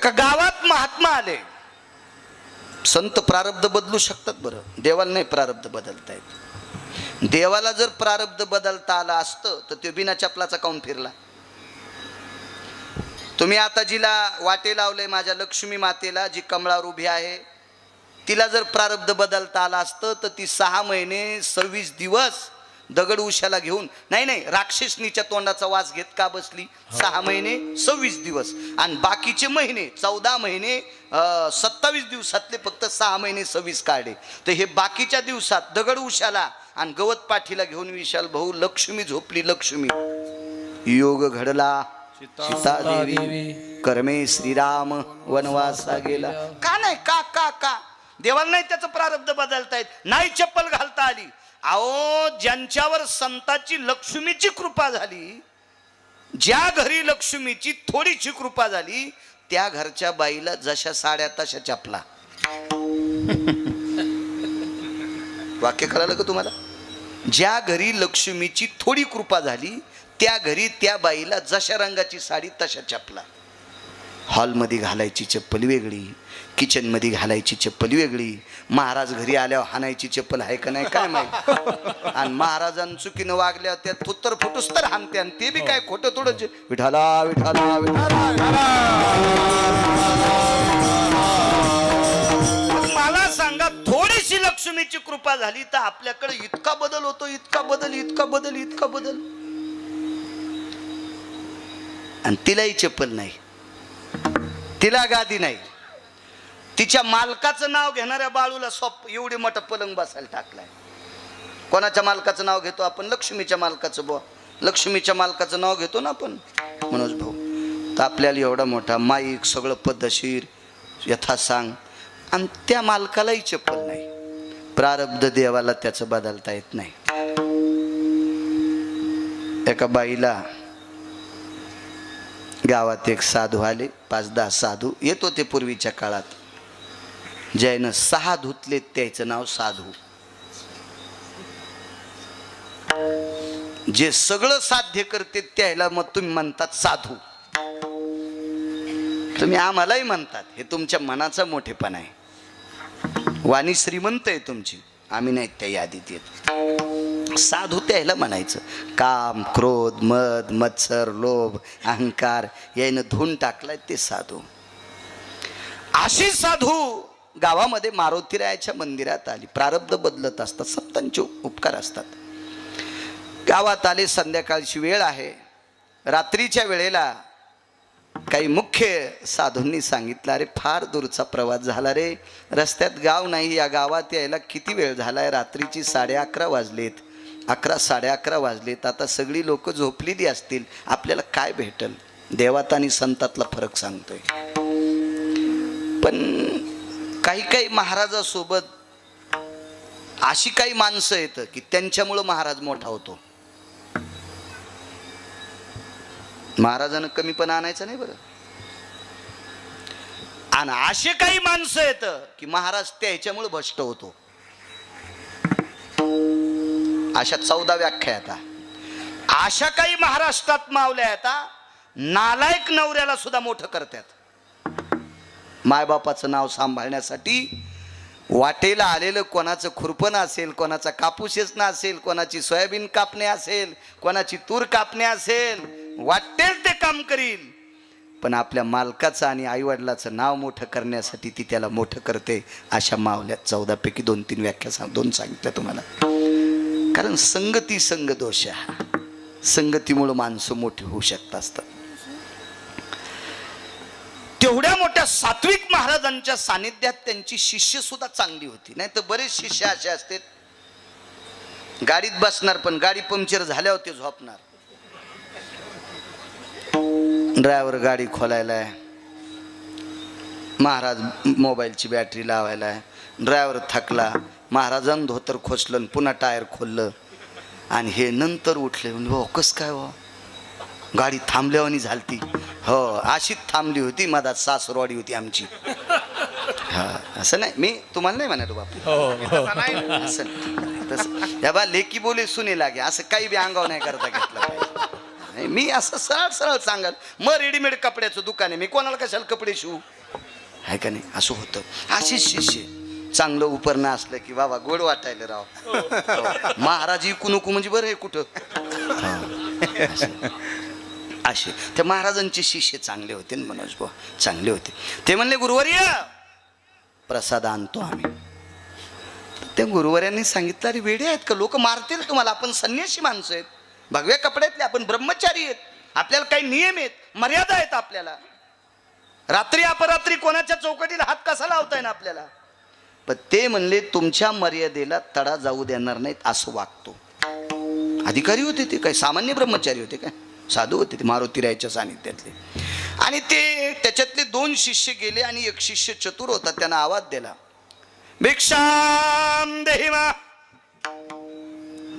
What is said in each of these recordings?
एका गावात महात्मा आले. संत प्रारब्ध बदलू शकतात बरं, देवाला नाही प्रारब्ध बदलता येत. देवाला जर प्रारब्ध बदलता आलं असतं तर तो बिना चपलाचा काऊन फिरला. तुम्ही आता जिला वाटे लावले माझ्या लक्ष्मी मातेला, जी कमळावर उभी आहे, तिला जर प्रारब्ध बदलता आलं असतं तर ती 6 महिने 26 दिवस दगड उशाला घेऊन, नाही राक्षसनीच्या तोंडाचा वास घेत का बसली. 6 महिने 26 दिवस आणि बाकीचे महिने 14 महिने 27 दिवसातले फक्त 6 महिने 26 काढे. तर हे बाकीच्या दिवसात दगड उशाला आणि गवत पाठीला घेऊन विशाल भाऊ लक्ष्मी झोपली. लक्ष्मी योग घडला, सीता देवी कर्मे श्रीराम वनवासा गेला. का नाही का का का देवाला नाही त्याचं प्रारब्ध बदलता येत, नाही चप्पल घालता आली. अहो ज्यांच्यावर संताची लक्ष्मीची कृपा झाली, ज्या घरी लक्ष्मीची थोडीशी कृपा झाली, त्या घरच्या बाईला जशा साड्या तशा चपला. वाक्य कळालं का तुम्हाला. ज्या घरी लक्ष्मीची थोडी कृपा झाली त्या घरी त्या बाईला जशा रंगाची साडी तशा चपला. हॉलमध्ये घालायची चप्पल वेगळी, किचनमध्ये घालायची चप्पल वेगळी. महाराज घरी आल्यावर हाणायची चप्पल आहे का नाही काय माहिती. आणि महाराजांनी चुकीनं वागल्यावर त्या थुत्तर फुटूस तर हाणते, आणि ते बी काय खोटं थोडं विठाला विठाला विठाला. मला सांगा, थोडीशी लक्ष्मीची कृपा झाली तर आपल्याकडे इतका बदल होतो, इतका बदल, इतका बदल, इतका बदल. आणि तिलाही चप्पल नाही, तिला गादी नाही. तिच्या मालकाचं नाव घेणाऱ्या बाळूला एवढे मोठा पलंग बसायला टाकलाय. कोणाच्या मालकाचं नाव घेतो आपण? लक्ष्मीच्या मालकाचं. बुवा लक्ष्मीच्या मालकाचं नाव घेतो ना आपण, मनोज भाऊ. तर आपल्याला एवढा मोठा माईक, सगळं पद्धतशीर यथा सांग, आणि त्या मालकालाही चप्पल नाही. प्रारब्ध देवाला त्याचं बदलता येत नाही. एका बाईला गावात एक साधू आले, 5-10 साधू येत होते पूर्वीच्या काळात. ज्यानं 6 धुतले त्याचं नाव साधू. जे सगळं साध्य करते त्याला मग तुम्ही म्हणतात साधू. तुम्ही आम्हालाही म्हणतात, हे तुमच्या मनाचा मोठेपणा आहे. वाणी श्रीमंत आहे तुमची, आम्ही नाही त्या यादीत येत. साधू त्याला म्हणायचं. काम, क्रोध, मद, मत्सर, लोभ, अहंकार यानं धुवून टाकलाय ते साधू. अशी साधू गावामध्ये मारुतीरायाच्या मंदिरात आली. प्रारब्ध बदलत असतात, संतांचे उपकार असतात. गावात आले, संध्याकाळची वेळ आहे. रात्रीच्या वेळेला काही मुख्य साधूंनी सांगितलं, अरे फार दूरचा प्रवास झाला रे, रस्त्यात गाव नाही, या गावात यायला किती वेळ झालाय. रात्रीची 11:30 वाजलेत, 11-11:30 वाजलेत. आता सगळी लोक झोपलेली असतील, आपल्याला काय भेटल. देवात आणि संतातला फरक सांगतोय. पण काही महाराजासोबत अशी काही माणसं येतं की त्यांच्यामुळं महाराज मोठा होतो. महाराजानं कमीपणा आणायचा नाही बरं. आणि असे काही माणसं येतं की महाराज त्याच्यामुळे भ्रष्ट होतो. अशा 14 व्याख्या आता. अशा काही महाराष्ट्रात मावल्या आता, नालायक नवऱ्याला सुद्धा मोठं करतात. मायबापाचं नाव सांभाळण्यासाठी वाटेला आलेलं कोणाचं खुरपण असेल, कोणाचा कापूस वेचणं असेल, कोणाची सोयाबीन कापणे असेल, कोणाची तूर कापणे असेल, वाटेल ते काम करील. पण आपल्या मालकाचं आणि आईवडिलाचं नाव मोठं करण्यासाठी ती त्याला मोठं करते. अशा मावल्या 14 पैकी 2-3 व्याख्या 2 सांगितल्या तुम्हाला. कारण संगती संग दोष आहे. संगतीमुळे माणसं मोठी होऊ शकत असतात. तेवढ्या मोठ्या सात्विक महाराजांच्या सानिध्यात त्यांची शिष्य सुद्धा चांगली होती. नाही तर बरेच शिष्य असे असतात, गाडीत बसणार पण गाडी पंक्चर झाल्यावर ते झोपणार. ड्रायव्हर गाडी खोलायला, महाराज मोबाईलची बॅटरी लावायला. ड्रायव्हर थकला, महाराजांनी धोतर खोचलं, पुन्हा टायर खोललं, आणि हे नंतर उठले. हो कस काय हो, गाडी थांबल्यावानी झालती. हो अशीच थांबली होती, मधात सासरवाडी होती आमची. हा असं नाही, मी तुम्हाला नाही म्हणालो बापू, असं तसं. या बा लेकी बोले सुने लागे, असं काही बी अंगावर नाही करता घेतलं पाहिजे. नाही, मी असं सरळ सरळ सांगाल. मग रेडीमेड कपड्याचं दुकान आहे, मी कोणाला कशाला कपडे शिवू, आहे का नाही? असं होतं. असेच शिष्य चांगलं उपरणं असलं की बाबा गोड वाटायला राव. महाराज इकू नको म्हणजे बरं आहे कुठं. असे त्या महाराजांचे शिष्य चांगले होते, मनोज भाऊ चांगले होते. ते म्हणले गुरुवर्य प्रसाद आणतो आम्ही. त्या गुरुवर्यांनी सांगितलं अरे वेडे आहेत का, लोक मारतील तुम्हाला, आपण संन्यासी माणसं आहेत, भगव्या कपड्यातले, आपण ब्रह्मचारी आहेत, आपल्याला काही नियम आहेत, मर्यादा आहेत आपल्याला. रात्री अपरात्री कोणाच्या चौकटीला हात कसा लावताय ना आपल्याला. पण ते म्हणले तुमच्या मर्यादेला तडा जाऊ देणार नाहीत असं वागतो. अधिकारी होते ते, काय सामान्य ब्रह्मचारी होते काय, साधू होते ते मारुतीरायाच्या सानिध्यातले. आणि ते त्याच्यातले 2 शिष्य गेले आणि एक शिष्य चतुर होता, त्यानं आवाज दिला भिक्षाम देहि मा.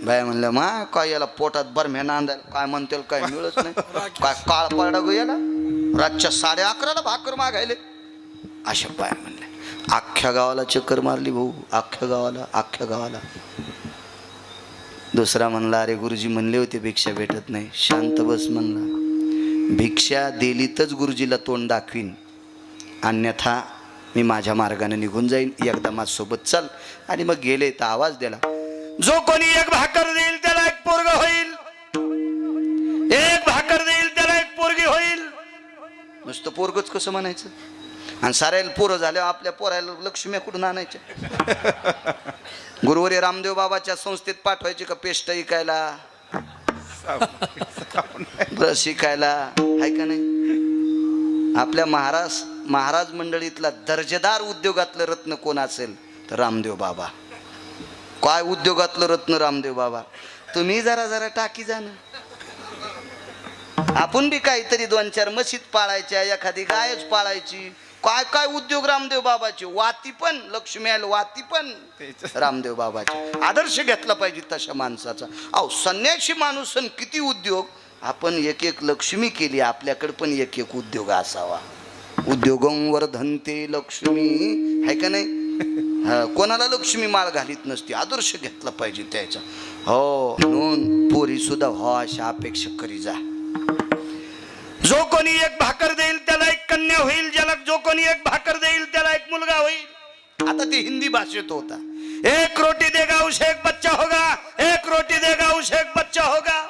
बाय म्हणलं मा काय याला पोटात बरम्या नांदायला काय म्हणते, काय मिळत नाही, काय काळ पडा गो याला, रातच्या 11:30 भाकर मागायले. अशा बाय म्हणले. अख्ख्या गावाला चक्कर मारली भाऊ, अख्ख्या गावाला. दुसरा म्हणला अरे गुरुजी म्हणले होते भिक्षा भेटत नाही, शांत बस म्हणला, भिक्षा दिलीतच गुरुजीला तोंड दाखवीन, अन्यथा मी माझ्या मार्गाने निघून जाईन, एकदा माझ्यासोबत चल. आणि मग गेले तर आवाज दिला जो कोणी 1 भाकर देईल त्याला 1 पोरग होईल, 1 भाकर देईल त्याला 1 पोरगी होईल. नुसतं पोरगच कसं म्हणायचं, आणि साऱ्याला पोरं झाल्यावर आपल्या पोरायला लक्ष्मी कुठून आणायच्या. गुरुवर्य रामदेव बाबाच्या संस्थेत पाठवायचे का पेस्ट इकायला, ब्रश शिकायला, आहे का नाही. आपल्या महाराज मंडळीतला दर्जेदार उद्योगातलं रत्न कोण असेल तर रामदेव बाबा. काय उद्योगातलं रत्न रामदेव बाबा. तुम्ही जरा टाकी जाणं, आपण बी काहीतरी 2-4 मशीद पाळायच्या, एखादी गायच पाळायची. काय उद्योग रामदेव बाबाचे. वाती पण लक्ष्मी आल, वाती पण रामदेव बाबाचे. आदर्श घेतला पाहिजे तशा माणसाचा. अहो संन्यासी माणूस किती उद्योग. आपण एक लक्ष्मी केली, आपल्याकडे पण एक उद्योग असावा. उद्योगं वर्धन्ते लक्ष्मी, आहे का नाही. कोणाला लक्ष्मी माळ घालीत नसते, आदर्श घेतला पाहिजे त्याचा. हो म्हणून पोरी सुद्धा हो अशा अपेक्षा करी जा. जो कोणी 1 भाकर देईल त्याला 1 कन्या होईल, ज्याला जो कोणी 1 भाकर देईल त्याला 1 मुलगा होईल. आता ते हिंदी भाषेत होता. 1 रोटी देगा उसे 1 बच्चा होगा, 1 रोटी देगा उसे 1 बच्चा होगा.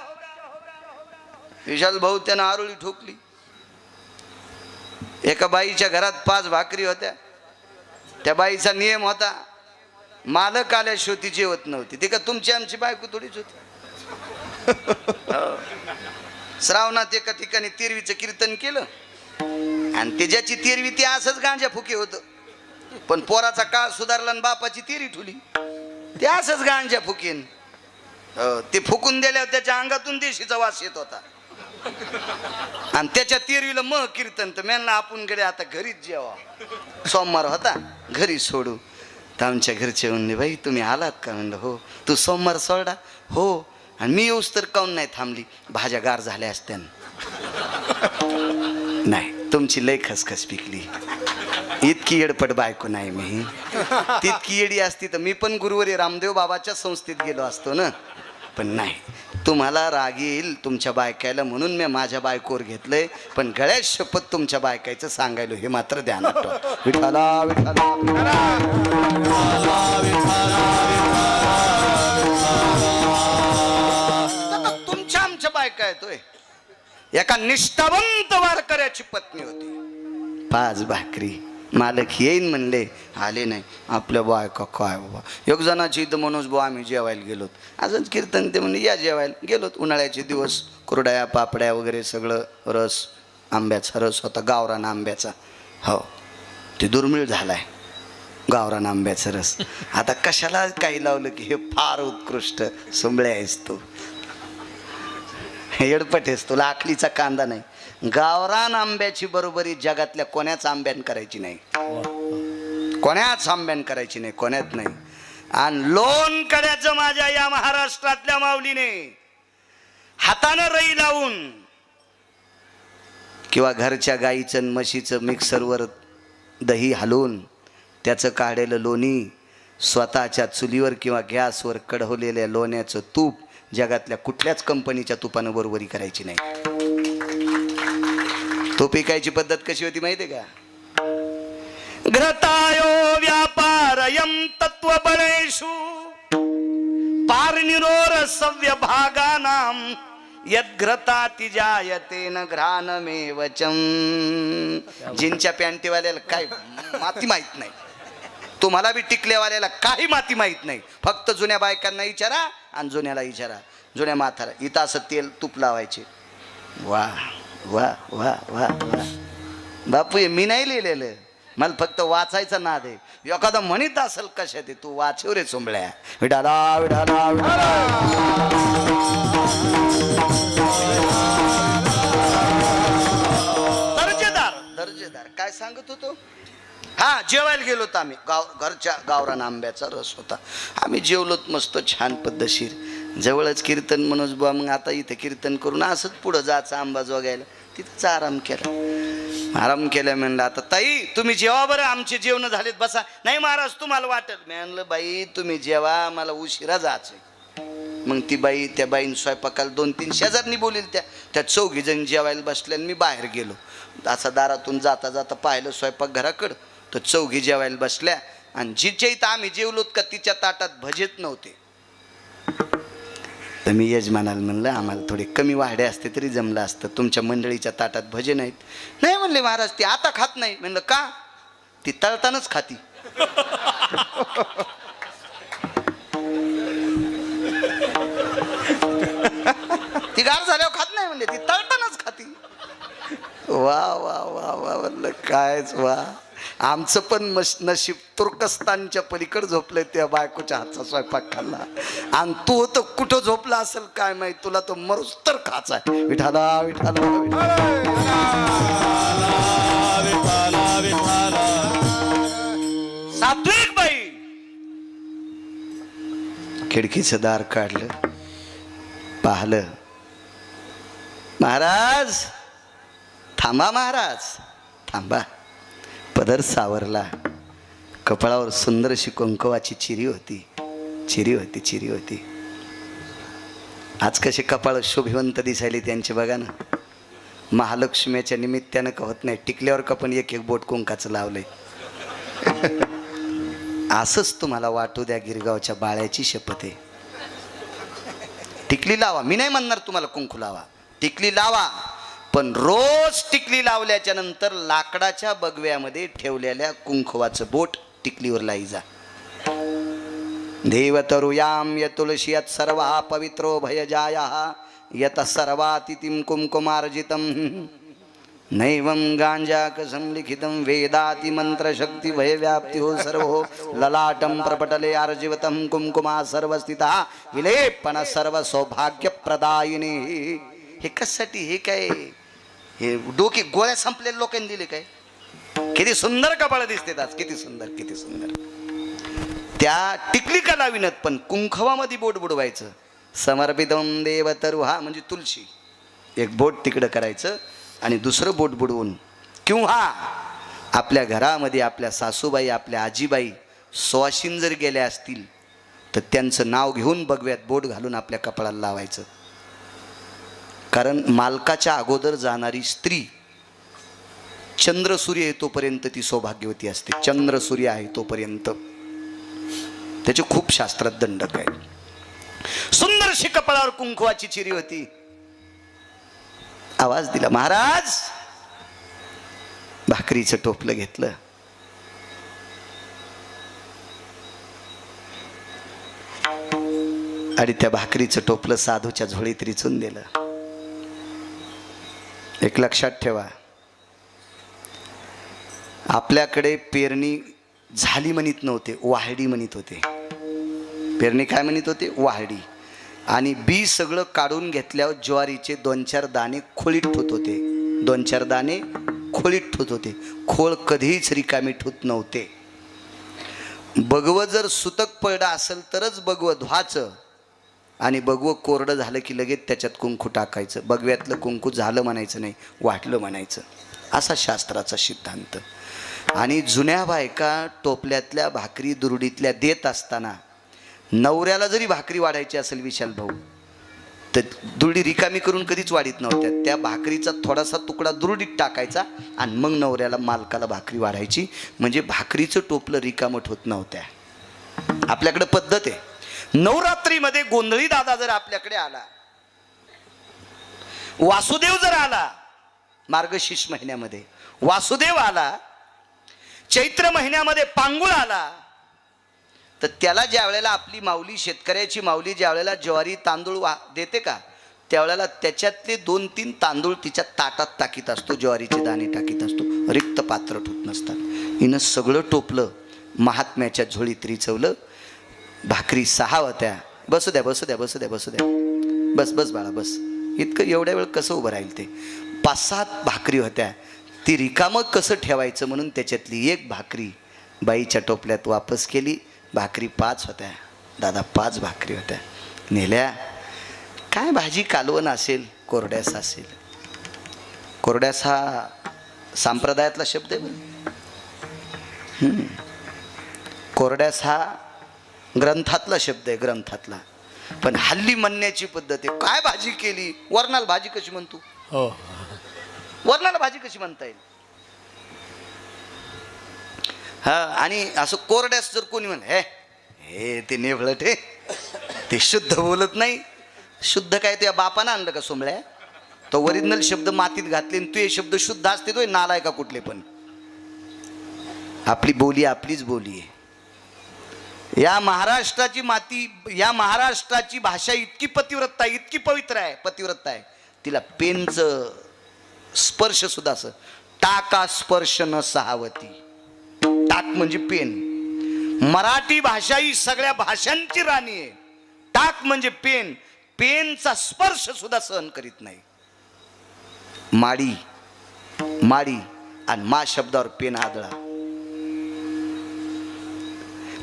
विशाल भाऊ त्यानं आरोळी ठोकली. एका बाईच्या घरात 5 भाकरी होत्या. त्या बाईचा नियम होता मालक आल्याशिवाय ती जेवत नव्हती. ते का तुमची आमची बायको थोडीच होती. श्रावणात एका ठिकाणी तेरवीचं कीर्तन केलं आणि त्याच्याची तेरवी ती असंच गांजा फुके होतं. पण पोराचा काळ सुधारला आणि बापाची तेरी ठुली, ते असंच गांजा फुकेन. ते फुकून दिल्यावर त्याच्या अंगातून देशीचा वास येत होता. आणि त्याच्या तेरवीला मग कीर्तन तर मेनला आपण कडे आता घरीच जेवा. सोमवार होता घरी सोडू. तर आमच्या घरचे म्हणले बाई तुम्ही आलात का. म्हणलं हो. तू सोमवार सोडा. हो. आणि मी येऊस तर काऊन नाही थांबली, भाज्या गार झाल्या असत्या. नाही तुमची लय खसखस पिकली, इतकी येडपट बायको नाही मी. तितकी येडी असती तर मी पण गुरुवर्य रामदेव बाबाच्या संस्थेत गेलो असतो ना. पण नाही, तुम्हाला राग येईल तुमच्या बायकायला म्हणून मी माझ्या बायकोवर घेतलंय. पण गळ्यात शपथ तुमच्या बायकायचं सांगायलो हे मात्र ध्यानात ठेवा. विठाला विठाला तुमच्या आमच्या बायका येतोय. एका निष्ठावंत वारकऱ्याची पत्नी होती. 5 भाकरी मालक येईन म्हणले, आले नाही. आपल्या बायका काय बाबा. एक जणाची इथं मनोज भाऊ आम्ही जेवायला गेलोत. अजून कीर्तन ते म्हणले या जेवायला गेलोत. उन्हाळ्याचे दिवस, कुरड्या पापड्या वगैरे सगळं, रस आंब्याचा रस होता, गावरान आंब्याचा. हो ते दुर्मिळ झालाय गावरान आंब्याचा रस. आता कशाला काही लावलं की हे फार उत्कृष्ट सुंबळे आहेस तू, येडपट आहेस, तुला आखलीचा कांदा नाही. गावरान आंब्याची बरोबरी जगातल्या कोण्याच आंब्यान करायची नाही, कोण्याच आंब्यान करायची नाही, कोण्यात नाही. आणि लोणकड्याचं माझ्या या महाराष्ट्रातल्या माऊलीने हातानं रई लावून किंवा घरच्या गाईचं म्हशीचं मिक्सरवर दही हलवून त्याचं काढलेलं लोणी, स्वतःच्या चुलीवर किंवा गॅसवर कढवलेल्या लोण्याचं तूप जगातल्या कुठल्याच कंपनीच्या तुपानं बरोबरी करायची नाही. तो पिकायची पद्धत कशी होती माहितीये का? घृतायो व्यापारयं तत्त्वबलेषु पारनिरोर सव्य भागानां यद्घ्रताति जायते न घ्राणमेवचम. जिनच्या पॅन्टीवाल्याला काय माती माहित नाही, तुम्हाला बी टिकलेवाल्याला काही माती माहित नाही. फक्त जुन्या बायकांना विचारा आणि जुन्याला विचारा, जुन्या म्हातारा. इथं असं तेल तूप लावायचे. वा वा वा वा वा बापू, हे मी नाही लिहिलेलं, मला फक्त वाचायचा नाद आहे. एखादा म्हणत असेल कशा ते, तू वाचव रे चोंबळ्या. विठाला विठाला विठाला. दर्जेदार काय सांगत होतो? हा, जेवायला गेलो होतो आम्ही. घरच्या गावरान आंब्याचा रस होता. आम्ही जेवलोत मस्त छान पद्धतशीर. जवळच कीर्तन मनोज बुवा. मग आता इथे कीर्तन करून असंच पुढं जायचं आंबा जोगायला. तिथंच आराम केला. म्हणलं आता ताई तुम्ही जेवा बरं, आमचे जेवण झालेत, बसा. नाही महाराज तुम्हाला वाटेल. मी म्हणलं बाई तुम्ही जेवा, मला उशिरा जायचंय. मग ती बाई, त्या बाईन स्वयंपाकाला 2-3 शेजारनी बोलील. त्या 4 जण जेवायला बसल्या. मी बाहेर गेलो. असा दारातून जाता जाता पाहिलं स्वयंपाक घराकडं, तर 4 जेवायला बसल्या. आणि जिच्या इथं आम्ही जेवलोत का तिच्या ताटात भजेत नव्हते. तर मी यजमानाला म्हणलं आम्हाला थोडे कमी वाढे असते तरी जमलं असतं, तुमच्या मंडळीच्या ताटात भजे नाहीत. नाही म्हणले महाराज ती आता खात नाही. म्हणलं का? ती तळतानाच खाती. ती गार झाल्यावर खात नाही म्हणले, ती तळतानाच खाती. वा वा वा वा म्हणलं कायच वा. आमचं पण नशीब तुर्कस्तानच्या पलीकडे झोपलंय. त्या बायकोच्या हातचा स्वयंपाक खाल्ला. आणि तू तर कुठं झोपला असेल काय माहित, तुला तो मरूस तर खाचा. विठाला विठाला सात्विक बाई. खिडकीचं दार काढलं, पाहलं. महाराज थांबा, महाराज थांबा. पदर सावरला. कपाळावर सुंदर अशी कुंकवाची चिरी होती. आज कसे कपाळ शोभिवंत दिसायले त्यांचे बघा ना. महालक्ष्मीच्या निमित्तानं कवत नाही, टिकल्यावर का पण एक बोट कुंकाचं लावलंय. असंच तुम्हाला वाटू द्या, गिरगावच्या बाळ्याची शपथ आहे. टिकली लावा, मी नाही म्हणणार तुम्हाला कुंकू लावा, टिकली लावा. पण रोज टिकली लावल्याच्या नंतर लाकडाच्या बगव्यामध्ये ठेवलेल्या कुंकवाचं बोट टिकलीवर लाई जा. देवतरुयाम य तुलसी यत सर्वा पवित्रो भयजाया यत सर्वातिथिं कुंकुमार्जितं नैवं गांजाकसं लिखितं वेदाति मंत्रशक्ति भयव्याप्ति हो सर्वो ललाटं प्रपटले अर्जिवतं कुंकुमा सर्वस्थिता विलेपन सर्व सौभाग्यप्रदायिनी. हे कशासाठी? हे काय हे डोके गोळ्या संपलेल्या लोकांनी दिले काय? किती सुंदर कपाळ दिसते आज, किती सुंदर किती सुंदर. त्या टिकली का लाविनत, पण कुंकवामध्ये बोट बुडवायचं. समर्पितम देवतरु, हा म्हणजे तुलसी. एक बोट तिकडं करायचं आणि दुसरं बोट बुडवून, किंवा आपल्या घरामध्ये आपल्या सासूबाई आपल्या आजीबाई सुवासिन जर गेल्या असतील तर त्यांचं नाव घेऊन बगव्यात बोट घालून आपल्या कपाळाला लावायचं. कारण मालकाच्या अगोदर जाणारी स्त्री चंद्र सूर्य आहे तोपर्यंत ती सौभाग्यवती असते. चंद्र सूर्य आहे तोपर्यंत. त्याचे खूप शास्त्रात दंडक आहे. सुंदरशी कपाळावर कुंकवाची चिरी होती. आवाज दिला, महाराज. भाकरीचं टोपलं घेतलं, आणि त्या भाकरीचं टोपलं साधूच्या झोळीत रिचून दिलं. एक लक्षात ठेवा, आपल्याकडे पेरणी झाली म्हणत नव्हते, वाहडी म्हणत होते. पेरणी काय म्हणत होते? वाहडी. आणि बी सगळं काढून घेतल्यावर ज्वारीचे 2-4 दाणे खोळीत ठेवत होते. 2-4 दाणे खोळीत ठेवत होते. खोळ कधीच रिकामी ठेवत नव्हते. बगवं जर सुतक पडलं असेल तरच बगवं धुवायचं, आणि बगवं कोरडं झालं की लगेच त्याच्यात कुंकू टाकायचं. बगव्यातलं कुंकू झालं म्हणायचं नाही, वाटलं म्हणायचं. असा शास्त्राचा सिद्धांत. आणि जुन्या बायका टोपल्यातल्या भाकरी दुरडीतल्या देत असताना नवऱ्याला जरी भाकरी वाढायची असेल विशाल भाऊ, तर दुरडी रिकामी करून कधीच वाढीत नव्हत्या. त्या भाकरीचा थोडासा तुकडा दुरडीत टाकायचा आणि मग नवऱ्याला मालकाला भाकरी वाढायची, म्हणजे भाकरीचं टोपलं रिकामट होत नव्हत्या. आपल्याकडे पद्धत आहे. नवरात्रीमध्ये गोंधळी दादा जर आपल्याकडे आला, वासुदेव जर आला, मार्गशीर्ष महिन्यामध्ये वासुदेव आला, चैत्र महिन्यामध्ये पांगुळ आला, तर त्याला ज्या वेळेला आपली माऊली, शेतकऱ्याची माऊली ज्या वेळेला ज्वारी तांदूळ देते का, त्यावेळेला त्याच्यातले 2-3 तांदूळ तिच्या ताटात टाकीत असतो, ज्वारीचे दाणे टाकीत असतो, रिक्त पात्र ठेवत नसतात. हिनं सगळं टोपलं, महात्म्याच्या झोळीत रिचवलं. भाकरी 6 होत्या. बसू द्या बसू द्या बसू द्या बसू द्या, बस बस बाळा बस. इतकं एवढ्या वेळ कसं उभं राहील ते. 5-7 भाकरी होत्या. ती रिकामं कसं ठेवायचं म्हणून त्याच्यातली एक भाकरी बाईच्या टोपल्यात वापस केली. भाकरी 5 होत्या. दादा 5 भाकरी होत्या. नेल्या. काय भाजी कालवण असेल, कोरड्यास असेल. कोरड्यास हा संप्रदायातला शब्द आहे. कोरड्यास हा ग्रंथातला शब्द आहे, ग्रंथातला. पण हल्ली म्हणण्याची पद्धत आहे. काय भाजी केली, वरणाला भाजी कशी म्हणतो? हो, वरणाला भाजी कशी म्हणता येईल? हा, आणि असं कोरड्यास जर कोणी म्हण, हे ते नेभळट आहे, ते शुद्ध बोलत नाही. शुद्ध काय तुझ्या बापानं आणलं का सोमळ्या? तो ओरिजिनल शब्द मातीत घातले, तू हे शब्द शुद्ध असते तो नालाय का कुठले पण? आपली बोली आपलीच बोली आहे. या महाराष्ट्राची माती, या महाराष्ट्राची भाषा इतकी पतिव्रता आहे, इतकी पवित्र आहे, पतिव्रता आहे. तिला पेनचं स्पर्श सुद्धा असं, टाका स्पर्श न सहावती. टाक म्हणजे पेन. मराठी भाषा ही सगळ्या भाषांची राणी आहे. टाक म्हणजे पेन. पेनचा स्पर्श सुद्धा सहन करीत नाही. माडी, माडी आणि मा शब्दावर पेन आदळा.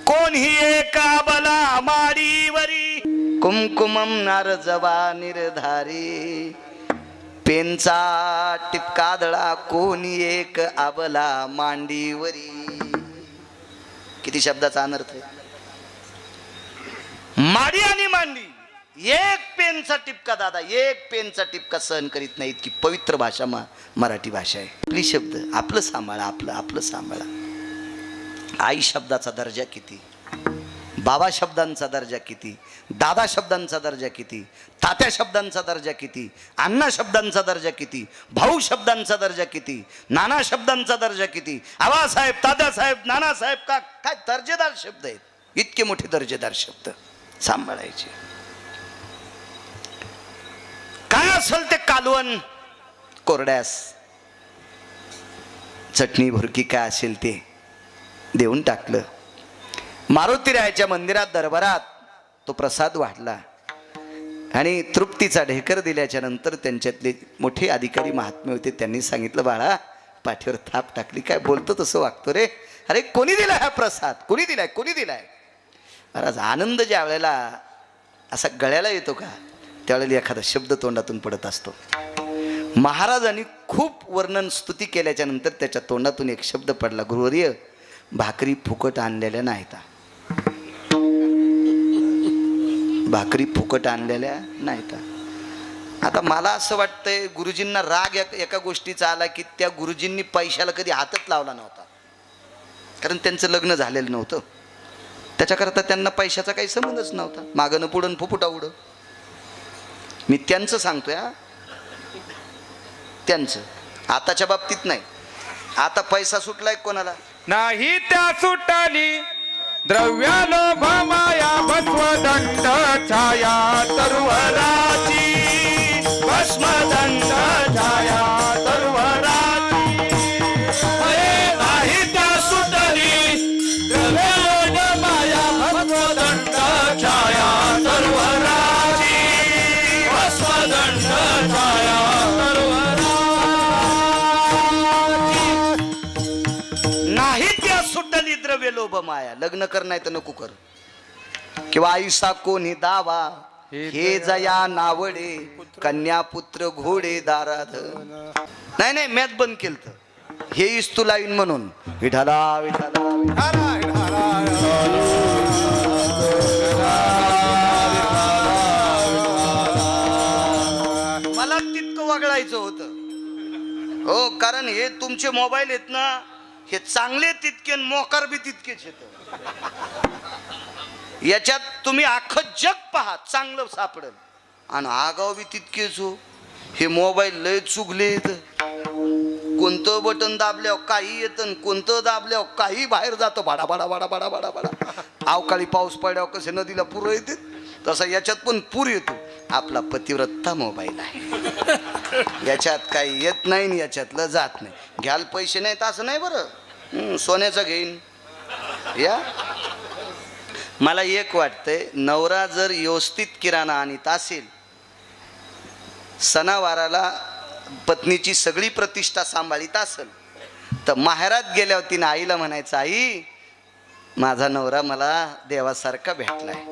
कोणी एका बला माडीवरी कुमकुमम नारजवा निर्धारी. पेनचा टिपका आदळा कोणी एक आबला मांडीवरी. किती शब्दाचा अनर्थ आहे. माडी आणि मांडी, एक पेनचा टिपका दादा, एक पेनचा टिपका सहन करीत नाही. इतकी पवित्र भाषा मराठी भाषा आहे. आपली शब्द आपलं सांभाळा, आपलं आपलं सांभाळा. आई शब्दाचा दर्जा किती, बाबा शब्दांचा दर्जा किती, दादा शब्दांचा दर्जा किती, तात्या शब्दांचा दर्जा किती, अण्णा शब्दांचा दर्जा किती, भाऊ शब्दांचा दर्जा किती, नाना शब्दांचा दर्जा किती, आबासाहेब, दादासाहेब, नानासाहेब, का काय दर्जेदार शब्द आहेत. इतके मोठे दर्जेदार शब्द सांभाळायचे. काय असेल ते कालवण, कोरड्यास चटणी भुरकी काय असेल ते देऊन टाकलं. मारुतीरायाच्या मंदिरात दरबारात तो प्रसाद वाढला आणि तृप्तीचा ढेकर दिल्याच्या नंतर त्यांच्यातले मोठे अधिकारी महात्मे होते. त्यांनी सांगितलं, बाळा पाठीवर थाप टाकली, काय बोलतो तसं वागतो रे. अरे कोणी दिलाय हा प्रसाद, कोणी दिलाय, कोणी दिलाय? महाराज आनंद ज्या वेळेला असा गळ्याला येतो का, त्यावेळेला एखादा शब्द तोंडातून पडत असतो. महाराजांनी खूप वर्णन स्तुती केल्याच्या नंतर त्याच्या तोंडातून एक शब्द पडला, गुरुवर्य भाकरी फुकट आणलेल्या नाहीत. भाकरी फुकट आणलेल्या नाहीत. आता मला असं वाटतंय गुरुजींना राग एका गोष्टीचा आला की त्या गुरुजींनी पैशाला कधी हातच लावला नव्हता, कारण त्यांचं लग्न झालेलं नव्हतं. त्याच्याकरता त्यांना पैशाचा काही संबंधच नव्हता. मागणं पुढं फुफुटा उड. मी त्यांचं सांगतोय, त्यांचं. आताच्या बाबतीत नाही. आता पैसा सुटलाय कोणाला नाही, त्या सुटली द्रव्यालोभ माया भस्मदंड छाया तरुवराची. भस्मदंड छाया तरुवराची. नाही त्या सुटली द्रव्यालोभ माया भस्मदंड छाया तरुवराची. भस्मदंड छाया तरुवराची. नाही त्या सुटली द्रव्य लोभ माया. लग्न कर नाही तर नको कर, किंवा आयुषा कोणी दावा हे जया नावडे कन्या पुत्र घोडे दाराध. नाही नाही, मॅच बंद केलं हे इस्तू लाईन म्हणून. विठाला विठाला हो, कारण हे तुमचे मोबाईल आहेत ना, हे चांगले तितके आणि मोकार बी तितकेच येत. याच्यात तुम्ही अख्खं जग पहा, चांगलं सापडेल आणि आगाव बी तितकेच हो. हे मोबाईल लय चुकलेत. कोणतं बटन दाबल्यावर काही येतं, कोणतं दाबल्यावर काही बाहेर जातं. भाडा भाडा भाडा भाडा भाडा भाडा. अवकाळी पाऊस पडल्यावर कसे नदीला पूर येते, तसा याच्यात पण पूर येतो. आपला पतिव्रता मोबाईल आहे, याच्यात काही येत नाही आणि याच्यातलं जात नाही. घ्याल पैसे नाहीत असं नाही बरं, सोन्याचं घेईन या. मला एक वाटतंय, नवरा जर व्यवस्थित किराणा आणीत असेल, सणावाराला पत्नीची सगळी प्रतिष्ठा सांभाळीत असेल, तर माहेरात गेल्यावर तिने आईला म्हणायचं, आई माझा नवरा मला देवासारखा भेटलाय,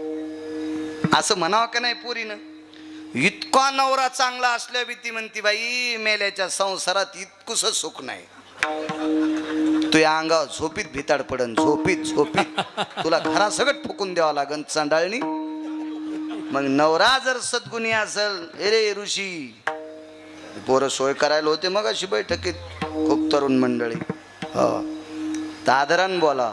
असं म्हणावं का नाही पोरीनं. इतका नवरा चांगला असल्या भीती म्हणती, बाई मेल्याच्या संसारात इतकुस सुख नाही. तुझ्या अंगावर झोपीत भिताड पडन, झोपीत झोपीत तुला घरासगट फुकून द्यावं लागन चांडाळणी. मग नवरा जर सद्गुणी असेल, रे ऋषी पोरं सोय करायला होते मग अशी बैठकीत खूप तरुण मंडळी, हो तादरान बोला.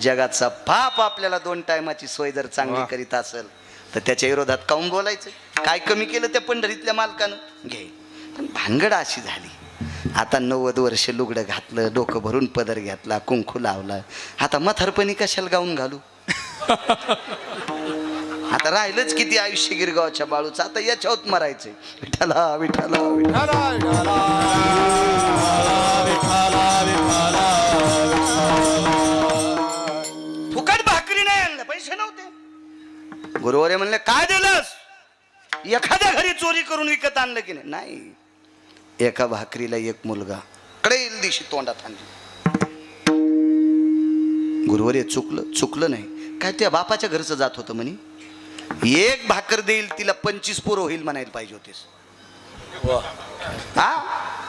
जगाचा पाप आपल्याला 2 टायमाची सोय जर चांगली करीत असेल तर त्याच्या विरोधात काऊन बोलायचं. काय कमी केलं त्या पंढरीतल्या मालकानं, घे. पण भानगड अशी झाली, आता 90 वर्ष लुगडं घातलं, डोकं भरून पदर घेतला, कुंकू लावला, आता म्हातारपणी कशाला गाऊन घालू. आता राहिलंच किती आयुष्य गिरगावच्या बाळूचं, आता याच्यावर मरायचंय. विठ्ठला विठ्ठला विठ्ठला. फुकट भाकरी नाही आणलं, पैसे नव्हते. गुरुवारे म्हणले, काय दिलंस. एखाद्या घरी चोरी करून विकत आणलं की नाही. नाही, एका भाकरीला एक मुलगा कडेल दिवशी तोंडात आणली. गुरुवारी चुकलं नाही काय, त्या बापाच्या घरचं जात होतं म्हणे. एक भाकर देईल तिला 25 पोरं होईल म्हणायला पाहिजे होतेस. हा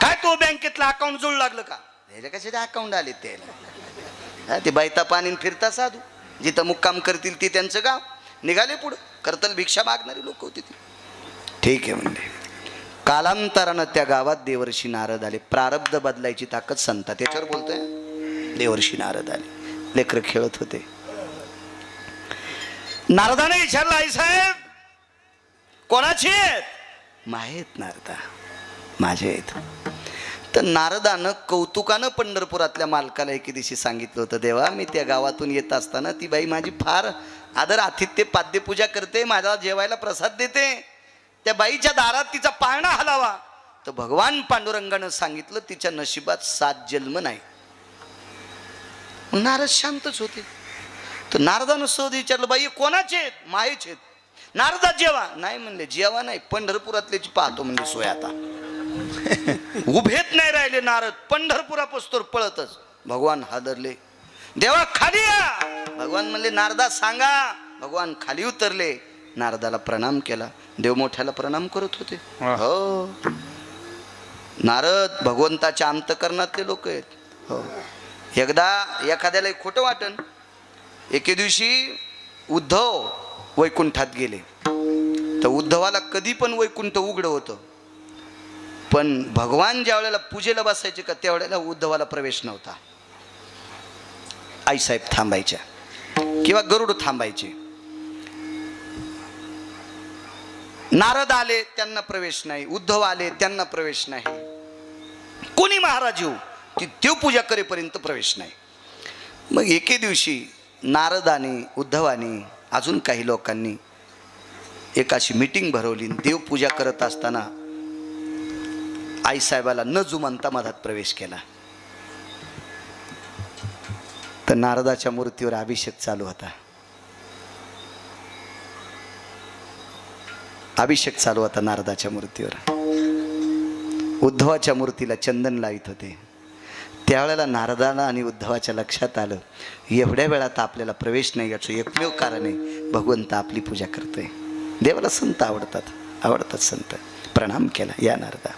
काय, तो बँकेतला अकाउंट जोड लागलं का. त्याच्या कशाचे अकाउंट आले त्याला. ते बैता पाणी फिरता साधू, जिथं मुक्काम करतील ती त्यांचं गाव. निघाले पुढं, करतल भिक्षा मागणारी लोक होती ती. ठीक आहे म्हणले. कालांतरानं त्या गावात देवर्षी नारद आले. प्रारब्ध बदलायची ताकद संता, त्याच्यावर बोलतोय. देवर्षी नारद आले, लेकरं खेळत होते. नारदाने विचारलं, आई साहेब कोणाची आहेत. माहेत नारदा, माझे आहेत. तर नारदानं कौतुकानं पंढरपुरातल्या मालकाला एके दिवशी सांगितलं होतं, देवा मी त्या गावातून येत असताना ती बाई माझी फार आदर आतिथ्य पाद्यपूजा करते, माझ्या जेवायला प्रसाद देते. त्या बाईच्या दारात तिचा पाळणा हलावा. तर भगवान पांडुरंगानं सांगितलं, तिच्या नशिबात 7 जन्म नाही. नारद शांतच होते. तर नारदानं सहज विचारलं, बाई कोणाचे आहेत. मायेचे आहेत. नारदा जेवा. नाही म्हणले, जेवा नाही, पंढरपुरातल्याची पाहतो म्हणजे सोय. आता उभेत नाही राहिले नारद, पंढरपुरापासून पळतच. भगवान हादरले, देवा खाली या. भगवान म्हणले, नारदा सांगा. भगवान खाली उतरले, नारदाला प्रणाम केला. देव मोठ्याला प्रणाम करत होते. हो, नारद भगवंताच्या अंतकरणातले लोक आहेत. हो, एकदा एखाद्याला खोटं वाटन. एके दिवशी उद्धव वैकुंठात गेले. तर उद्धवाला कधी पण वैकुंठ उघडं होतं, पण भगवान ज्या वेळेला पूजेला बसायचे का त्यावेळेला उद्धवाला प्रवेश नव्हता. आईसाहेब थांबायच्या किंवा गरुड थांबायचे. नारद आले त्यांना प्रवेश नाही, उद्धव आले त्यांना प्रवेश नाही. कोणी महाराज येऊ ती देवपूजा करेपर्यंत प्रवेश नाही. मग एके दिवशी नारदाने, उद्धवाने, अजून काही लोकांनी एक अशी मीटिंग भरवली. देवपूजा करत असताना आईसाहेबाला न जुमानता मधात प्रवेश केला. तर नारदाच्या मूर्तीवर अभिषेक चालू होता. अभिषेक चालू होता नारदाच्या मूर्तीवर. उद्धवाच्या मूर्तीला चंदन लावित होते. त्यावेळेला नारदाला आणि उद्धवाच्या लक्षात आलं, एवढ्या वेळात आपल्याला प्रवेश नाही. याचं एकमेव कारण आहे, भगवंत आपली पूजा करतोय. देवाला संत आवडतात संत. प्रणाम केला. या नारदा.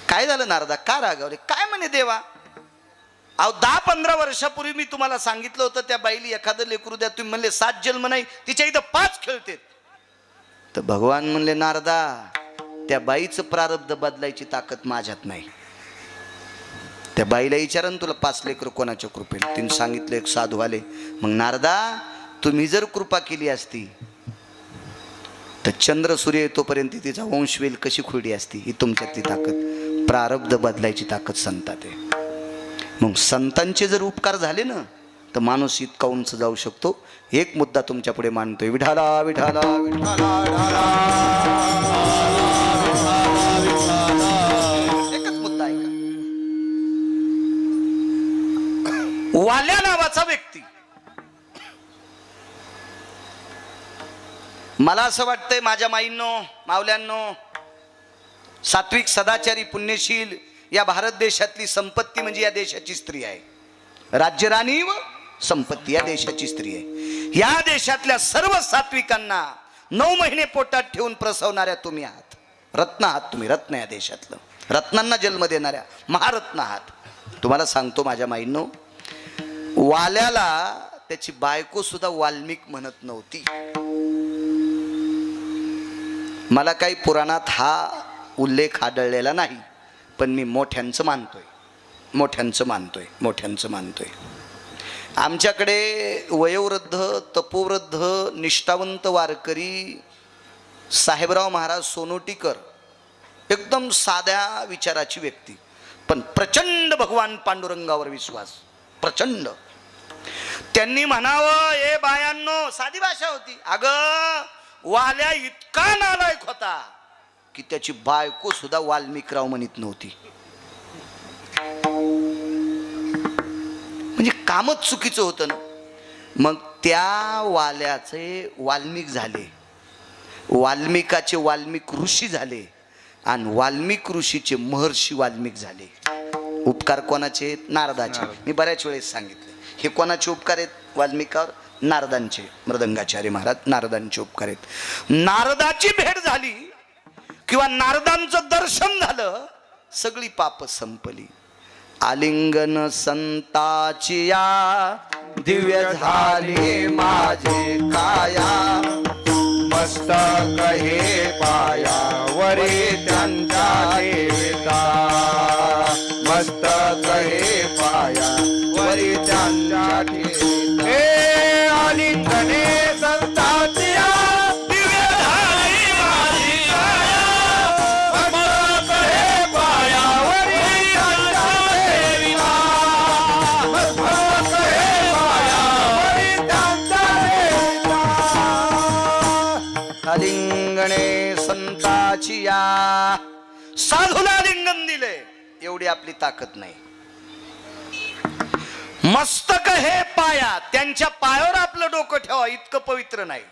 काय झालं नारदा, का रागावले. काय म्हणे देवा, अहो 10-15 वर्षापूर्वी मी तुम्हाला सांगितलं होतं त्या बाईली एखादं लेकरू द्या. तुम्ही म्हणले 7 जन्म नाही, तिच्या इथं 5 खेळतेत. तर भगवान म्हणले, नारदा त्या बाईचं प्रारब्ध बदलायची ताकद माझ्यात नाही. त्या बाईला विचारा ना, तुला 5 लेकरं कोणाच्या कृपेने? तिने सांगितलं एक साधू आले. मग नारदा, तुम्ही जर कृपा केली असती तर चंद्र सूर्य येतोपर्यंत तिचा वंशवेल कशी खुरडी असती. ही तुमच्यातली ताकद, प्रारब्ध बदलायची ताकद संतात आहे. मग संतांचे जर उपकार झाले ना तर माणूस इतका उंच जाऊ शकतो. एक मुद्दा तुमच्या पुढे मांडतोय. विठाला विठाला विठाला. एकच मुद्दा आहे का? वाल्या नावाचा व्यक्ती, मला असं वाटतंय माझ्या माईंनो, मावल्यांनो, सात्विक, सदाचारी, पुण्यशील या भारत देशातली संपत्ती म्हणजे या देशाची स्त्री आहे. राज्यराणी व संपत्ती या देशाची स्त्री आहे. या देशातल्या सर्व सात्विकांना 9 महिने पोटात ठेवून प्रसवणाऱ्या तुम्ही आहात. रत्न आहात तुम्ही, रत्न या देशातलं, रत्नांना जन्म देणाऱ्या महारत्न आहात. तुम्हाला सांगतो माझ्या माईंनो, वाल्याला त्याची बायको सुद्धा वाल्मिक म्हणत नव्हती. मला काही पुराणात हा उल्लेख आढळलेला नाही, पण मी मोठ्यांचं मानतोय. आमच्याकडे वयोवृद्ध, तपोवृद्ध, निष्ठावंत वारकरी साहेबराव महाराज सोनोटीकर, एकदम साध्या विचाराची व्यक्ती, पण प्रचंड भगवान पांडुरंगावर विश्वास, प्रचंड. त्यांनी म्हणावं, ए बायांनो, साधी भाषा होती, अगं वाल्या इतका नालायक होता की त्याची बायको सुद्धा वाल्मिकराव म्हणत नव्हती. म्हणजे कामच चुकीचं होतं ना. मग त्या वाल्याचे वाल्मिक झाले, वाल्मिकाचे वाल्मिक ऋषी झाले, आणि वाल्मिक ऋषीचे महर्षी वाल्मिक झाले. उपकार कोणाचे? नारदाचे. मी बऱ्याच वेळेस सांगितले, हे कोणाचे उपकार आहेत वाल्मिकावर? नारदांचे. मृदंगाचार्य महाराज नारदांचे उपकार आहेत. नारदाची भेट झाली किंवा नारदांचं दर्शन झालं, सगळी पाप संपली. आलिंगन संताची या दिव्य झाली माझे काया, मस्तक हे पायावरी त्यांच्या ठेविता, मस्तक हे पायावरी त्यांच्या ठेविता. हे आलिंगने संताची दिव्य झाली माझी काया, मस्तक हे पायावरी त्यांच्या ठेविता, मस्तक हे पायावरी त्यांच्या ठेविता. आलिंगणे संताची या, साधूला लिंगन दिले, एवढी आपली ताकद नाही. मस्तक हे पाया, त्यांच्या पायावर आपलं डोकं ठेवा, इतकं पवित्र नाही.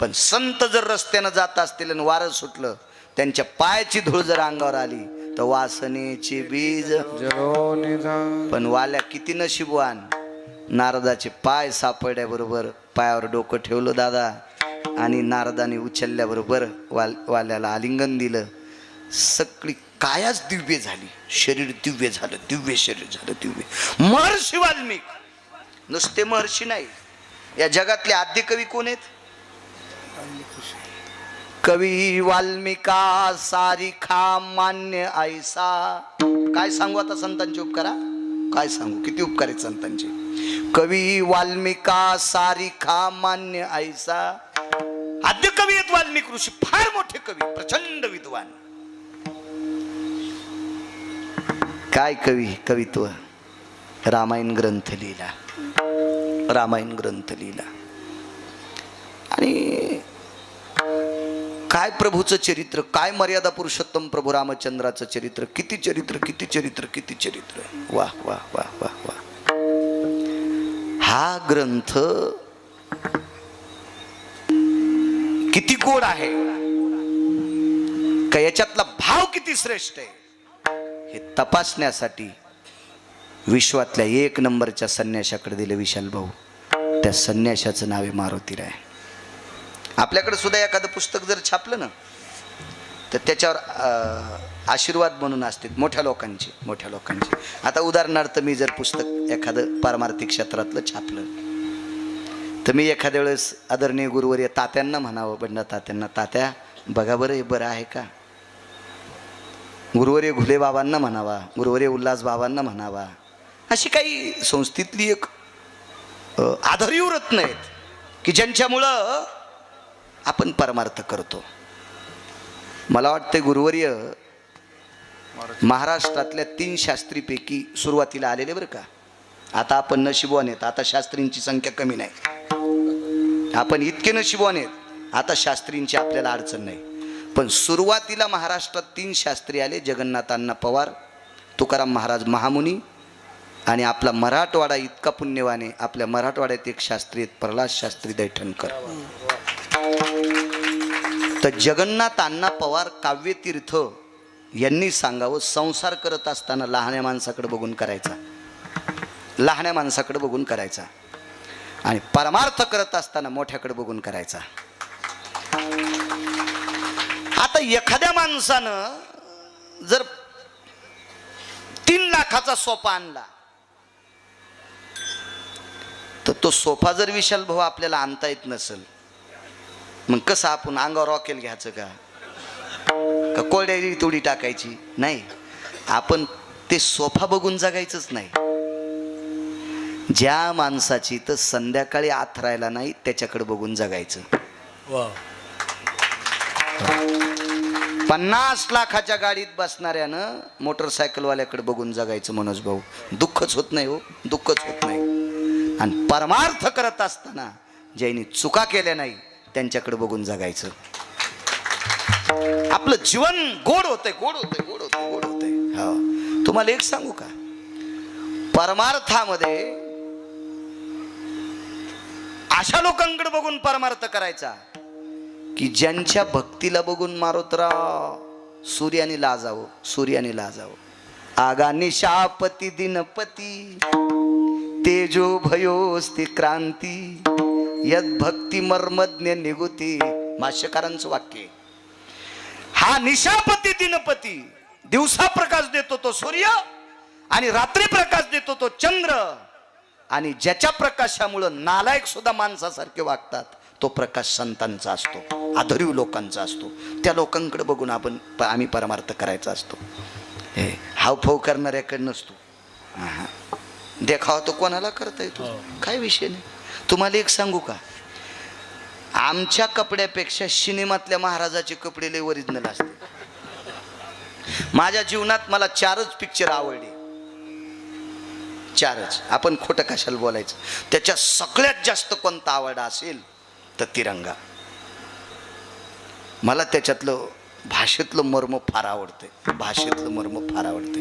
पण संत जर रस्त्यानं जात असतील आणि वारं सुटलं, त्यांच्या पायाची धूळ जर अंगावर आली तर वासनेचे बीज जळून जा. पण वाल्या किती नशीबवान, नारदाचे पाय सापडल्याबरोबर पायावर डोकं ठेवलं दादा, आणि नारदाने उचलल्याबरोबर वाल्याला आलिंगन दिलं. सगळी कायाच दिव्य झाली, शरीर दिव्य झालं, दिव्य शरीर झालं, दिव्य. महर्षी वाल्मिक, नुसते महर्षी नाही, या जगातले आद्य कवी कोण आहेत? कवी वाल्मिका सारिखा मान्य ऐसा. काय सांगू आता संतांचे उपकार, काय सांगू, किती उपकार आहेत संतांचे. कवी वाल्मिका सारिखा मान्य ऐसा. आद्य कवी आहेत वाल्मिक ऋषी, फार मोठे कवी, प्रचंड विद्वान. काय कवी, कवित्व. रामायण ग्रंथ लिहिला, रामायण ग्रंथ लिहिला. आणि काय प्रभूचं चरित्र, काय मर्यादा पुरुषोत्तम प्रभू रामचंद्राचं चरित्र, किती चरित्र, किती चरित्र, किती चरित्र. वाह वाह वाह वाह वाह. हा ग्रंथ किती गोड आहे, का याच्यातला भाव किती श्रेष्ठ आहे, हे तपासण्यासाठी विश्वातल्या 1 नंबरच्या संन्याशाकडे दिले विशाल भाऊ. त्या संन्याशाचं नाव आहे मारुतीराय. आपल्याकडे सुद्धा एखादं पुस्तक जर छापलं ना तर त्याच्यावर आशीर्वाद म्हणून असते मोठ्या लोकांचे, मोठ्या लोकांचे. आता उदाहरणार्थ मी जर पुस्तक एखादं पारमार्थिक क्षेत्रातलं छापलं तर मी एखाद्या वेळेस आदरणीय गुरुवर्य तात्यांना म्हणावं, बंडा तात्यांना, तात्या बघा बरं हे बरं आहे का. गुरुवर्य घुले बाबांना म्हणावा, गुरुवर्य उल्हास बाबांना म्हणावा, अशी काही संस्थेतली एक आधारीव रत्न आहेत की ज्यांच्यामुळं आपण परमार्थ करतो. मला वाटतं गुरुवर्य महाराष्ट्रातल्या 3 शास्त्रीपैकी सुरुवातीला आलेले बरं का. आता आपण नशिबवान आहेत, आता शास्त्रींची संख्या कमी नाही. आपण इतके नशिबवान आहेत, आता शास्त्रींची आपल्याला अडचण नाही. पण सुरुवातीला महाराष्ट्रात 3 शास्त्री आले, जगन्नाथ अण्णा पवार, तुकाराम महाराज महामुनी आणि आपला मराठवाडा इतका पुण्यवान आहे. आपल्या मराठवाड्यात एक शास्त्री आहेत, प्रल्हाद शास्त्री दैठणकर. तर जगन्नाथ अण्णा पवार काव्यतीर्थ यांनी सांगावं, संसार करत असताना लहान्या माणसाकडे बघून करायचा, लहान्या माणसाकडे बघून करायचा, आणि परमार्थ करत असताना मोठ्याकडे बघून करायचा. आता एखाद्या माणसानं जर 3 लाखाचा सोफा आणला, तर तो सोफा जर विशाल भाऊ आपल्याला आणता येत नसेल, मग कसं आपण अंगावर रॉकेल घ्यायचं का कोरड्या तोडी टाकायची नाही. आपण ते सोफा बघून जगायचंच नाही. ज्या माणसाची तर संध्याकाळी आथरायला नाही त्याच्याकडे बघून जगायचं. 50 लाखाच्या गाडीत बसणाऱ्यानं मोटरसायकलवाल्याकडे बघून जगायचं मनोज भाऊ. दुःखच होत नाही हो, दुःखच होत नाही. आणि परमार्थ करत असताना ज्यांनी चुका केल्या नाही त्यांच्याकडे बघून जगायचं. आपलं जीवन गोड होतंय, गोड होतंय, गोड होतंय, गोड होतंय. हो, तुम्हाला एक सांगू का, परमार्थामध्ये अशा लोकांकडे बघून परमार्थ करायचा की ज्यांच्या भक्तीला बघून मारोतराव सूर्याने लाजावं, सूर्याने लाजावं. आगा निशापती दिनपती तेजो भयोस्ति क्रांती यद भक्ती मर्मज्ञ निगुती. भाष्यकारांचं वाक्य. हा निशापती दिनपती, दिवसा प्रकाश देतो तो सूर्य आणि रात्री प्रकाश देतो तो चंद्र, आणि ज्याच्या प्रकाशामुळं नालायक सुद्धा माणसासारखे वागतात तो प्रकाश संतांचा असतो, आदरीव लोकांचा असतो. त्या लोकांकडे बघून आम्ही परमार्थ करायचा असतो. हे हावभाव करणाऱ्याकडे नसतो. देखावा तो कोणाला करता येतो, काय विषय नाही. तुम्हाला एक सांगू का, आमच्या कपड्यापेक्षा सिनेमातल्या महाराजाचे कपडे लय ओरिजिनल असते. माझ्या जीवनात मला 4च पिक्चर आवडले, 4च. आपण खोटं कशाला बोलायचं. त्याच्या सगळ्यात जास्त कोणता आवडा असेल तर तिरंगा. मला त्याच्यातलं भाषेतलं मर्म फार आवडते, भाषेतलं मर्म फार आवडते.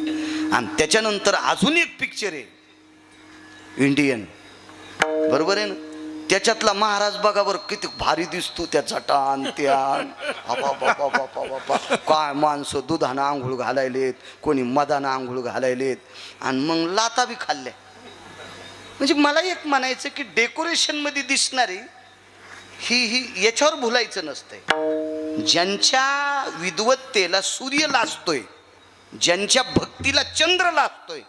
आणि त्याच्यानंतर अजून एक पिक्चर आहे इंडियन, बरोबर आहे ना. त्याच्यातला महाराज बघा बरं किती भारी दिसतो, त्या जटान त्यान. काय माणसं दुधानं आंघोळ घालायलेत, कोणी मधानं आंघोळ घालायलेत, आणि मग लाता बी खाल्ल्या. म्हणजे मला एक म्हणायचं की डेकोरेशन मध्ये दिसणारी ही याच्यावर भुलायचं नसतंय. ज्यांच्या विद्वत्तेला सूर्य लाजतोय, ज्यांच्या भक्तीला चंद्र लाजतोय,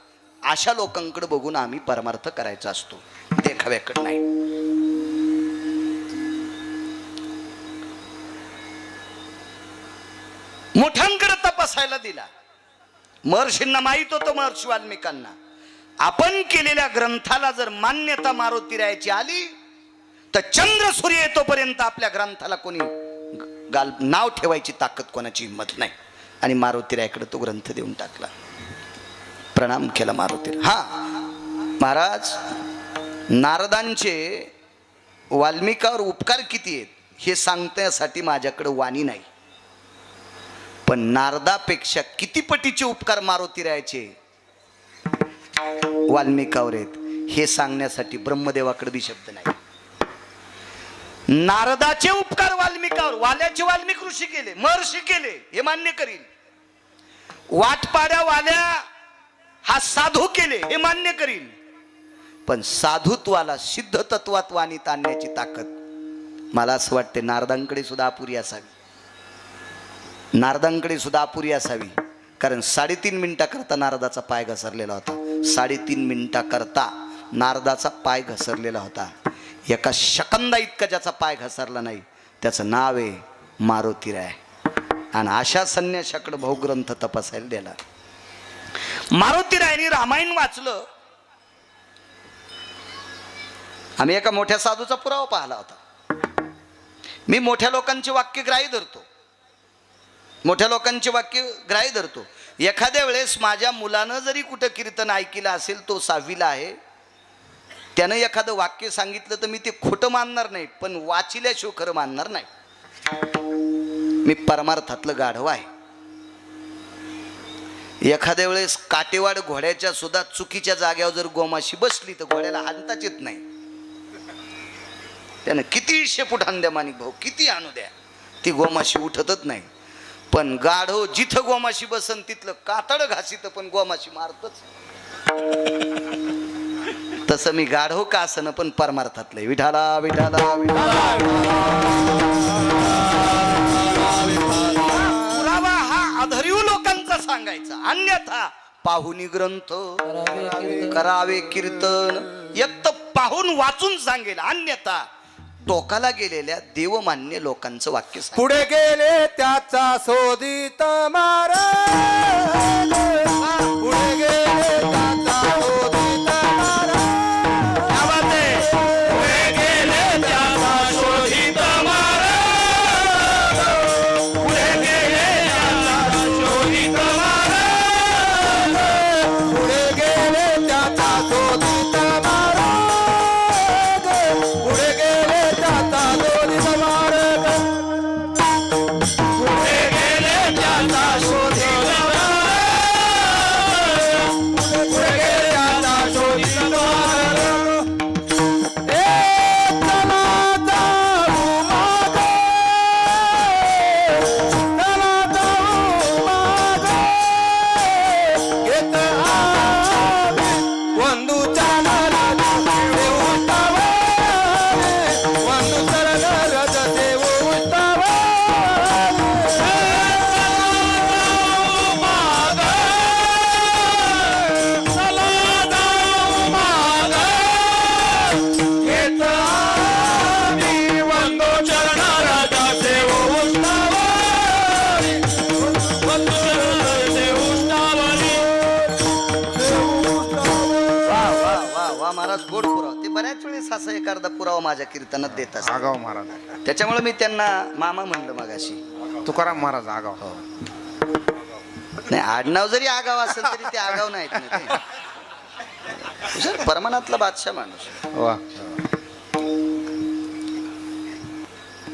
अशा लोकांकडे बघून आम्ही परमार्थ करायचा असतो, देखाव्याकडे नाही. मोठ्यांकडे तपासायला दिला. महर्षींना माहित होतं, महर्षी वाल्मिकांना, आपण केलेल्या ग्रंथाला जर मान्यता मारुतीरायाची आली तर चंद्र सूर्य येतोपर्यंत आपल्या ग्रंथाला कोणी नाव ठेवायची ताकद कोणाची हिंमत नाही. आणि मारुतीरायाकडे तो ग्रंथ देऊन टाकला, प्रणाम केला मारुतीराय. हा महाराज, नारदांचे वाल्मिकावर उपकार किती आहेत हे सांगण्यासाठी माझ्याकडे वाणी नाही, पण नारदापेक्षा किती पटीचे उपकार मारुतीरायाचे वाल्मिकावर आहेत हे सांगण्यासाठी ब्रह्मदेवाकडे बी शब्द नाही. नारदाचे उपकार वाल्मिकावर, वाल्याचे वाल्मिक ऋषी केले, महर्षी केले, हे मान्य करील. वाटपाड्या वाल्या हा साधू केले, हे मान्य करील. पण साधुत्वाला सिद्ध तत्वात वाणीत आणण्याची ताकद मला असं वाटते नारदांकडे सुद्धा अपुरी असावी, नारदांकडे सुद्धा अपुरी असावी. कारण 3.5 मिनिटाकरता नारदाचा पाय घसरलेला होता, 3.5 मिनिटाकरता नारदाचा पाय घसरलेला होता. एका सेकंदा इतका ज्याचा पाय घसरला नाही त्याचं नाव आहे मारुतीराय. आणि अशा संन्याशाकडे भाऊ ग्रंथ तपासायला दिला. मारुतीरायांनी रामायण वाचलं. आम्ही एका मोठ्या साधूचा पुरावा पाहिला होता. मी मोठ्या लोकांची वाक्य ग्राह्य धरतो, मोठ्या लोकांची वाक्य ग्राह्य धरतो. एखाद्या वेळेस माझ्या मुलानं जरी कुठं कीर्तन ऐकलं असेल, तो 6वीला आहे, त्यानं एखादं वाक्य सांगितलं तर मी ते खोटं मानणार नाही, पण वाचिल्याशिवाय खरं मानणार नाही. मी परमार्थातलं गाढव आहे. एखाद्या वेळेस काटेवाड घोड्याच्या सुद्धा चुकीच्या जाग्यावर जर गोमाशी बसली तर घोड्याला हाणताच येत नाही. त्यानं किती शेपूट आणू द्या माणिक भाऊ, किती आणू द्या, ती गोमाशी उठतच नाही. पण गाढव जिथं गोमाशी बसन तिथलं कातड घासीत, पण गोमाशी मारतच. तसं मी गाढव का असं पण परमार्थातलं विठाला विठाला पुरावा हा अधरीव लोकांचा सांगायचा, अन्यथा पाहुनी ग्रंथ करावे कीर्तन. एक तर पाहून वाचून सांगेल, अन्यथा टोकाला गेलेल्या देवमान्य लोकांचं वाक्य सांग. पुढे गेले त्याचा शोधित महाराज, पुढे गेले त्याचा शोधित महाराज. क्या बात है? पुढे गेले त्याचा शोधित महाराज, पुढे गेले त्याचा शोधित महाराज, पुढे गेले त्याचा शोधित महाराज, पुढे गेले त्याचा शोधित महाराज, पुढे गेले त्याचा शोधित महाराज, पुढे गेले त्याचा शोधित महाराज. गोड पुरावा. ते बऱ्याच वेळेस असा एखादा पुरावा माझ्या कीर्तनात देत असतात. आगाव महाराज, त्याच्यामुळे मी त्यांना मामा म्हणलं मगाशी. तुकाराम महाराज आगाव. हो नाही, आडनाव जरी आगाव असेल तरी ते आगाव नाहीत ना ते. हुशार परमानातला बादशाह माणूस. वा.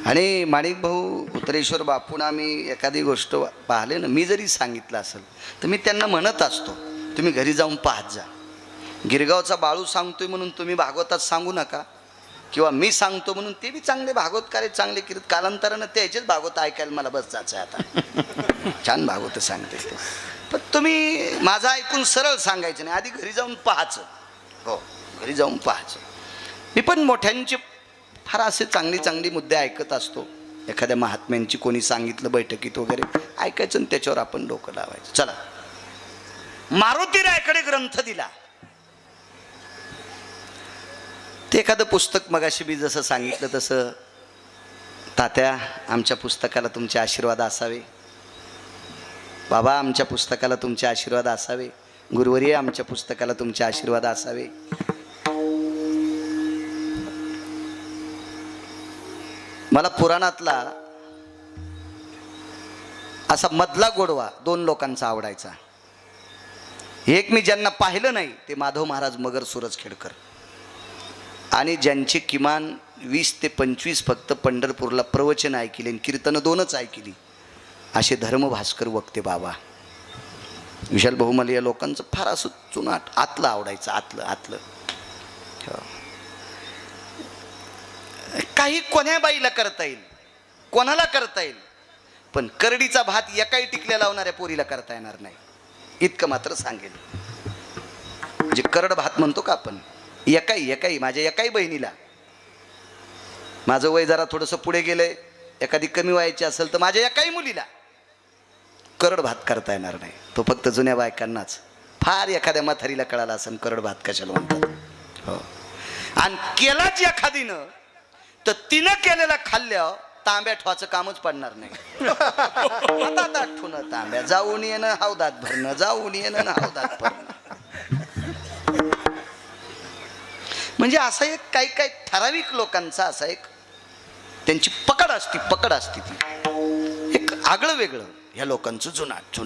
आणि माणिक भाऊ उत्तरेश्वर बापून आम्ही एखादी गोष्ट पाहिले ना, मी जरी सांगितलं असेल तर मी त्यांना म्हणत असतो, तुम्ही घरी जाऊन पाहत जा. गिरगावचा बाळू सांगतोय म्हणून तुम्ही भागवतात सांगू नका, किंवा मी सांगतो म्हणून ते बी चांगले भागवतकार आहेत, चांगले कीर्त. कालांतरानं त्याचेच भागवत ऐकायला मला बस जायचं आहे आता. छान भागवत सांगते ते, पण तुम्ही माझं ऐकून सरळ सांगायचं नाही, आधी घरी जाऊन पाहायचं. हो, घरी जाऊन पाहायचं. मी पण मोठ्यांचे फार असे चांगली चांगली मुद्दे ऐकत असतो. एखाद्या महात्म्यांची कोणी सांगितलं बैठकीत वगैरे ऐकायचं आणि त्याच्यावर आपण डोकं लावायचं. चला, मारुतीरायाकडे ग्रंथ दिला. ते एखादं पुस्तक मगाशी मी जसं सांगितलं तसं, तात्या आमच्या पुस्तकाला तुमचे आशीर्वाद असावे, बाबा आमच्या पुस्तकाला तुमचे आशीर्वाद असावे, गुरुवर्य आमच्या पुस्तकाला तुमचे आशीर्वाद असावे. मला पुराणातला असा मधला गोडवा 2 लोकांचा आवडायचा. एक मी ज्यांना पाहिलं नाही ते माधव महाराज मगर सुरजखेडकर, आणि ज्यांची किमान 20 ते 25 फक्त पंढरपूरला प्रवचन ऐकली आणि कीर्तन 2च ऐकली, असे धर्मभास्कर वक्ते बाबा. विशाल भाऊ मला या लोकांचं फार असं चुनाट आतलं आवडायचं, आतलं आतलं. काही कोण्या बाईला करता येईल, कोणाला करता येईल, पण करडीचा भात एकाही टिकल्या लावणाऱ्या पोरीला करता येणार नाही, इतकं मात्र सांगेल. म्हणजे करड भात म्हणतो का आपण, एकाही माझ्या एकाही बहिणीला, माझं वय जरा थोडंसं पुढे गेलंय, एखादी कमी वयाची असेल तर माझ्या एकाही मुलीला करड भात करता येणार नाही. तो फक्त जुन्या बायकांनाच, फार एखाद्या म्हातारीला कळाला असेल करड भात कशाला म्हणतात. हो, आणि केलाच एखादीनं तर तिनं केलेला खाल्ल्या तांब्या ठेवायचं कामच पडणार नाही. आता ठुणं तांब्या, जाऊन येणं हौदात भरणं, जाऊन येणं हौदात भरणं. म्हणजे असं एक काही ठराविक लोकांचा असा एक त्यांची पकड असती ती एक आगळं वेगळं. ह्या लोकांचं जुनाट.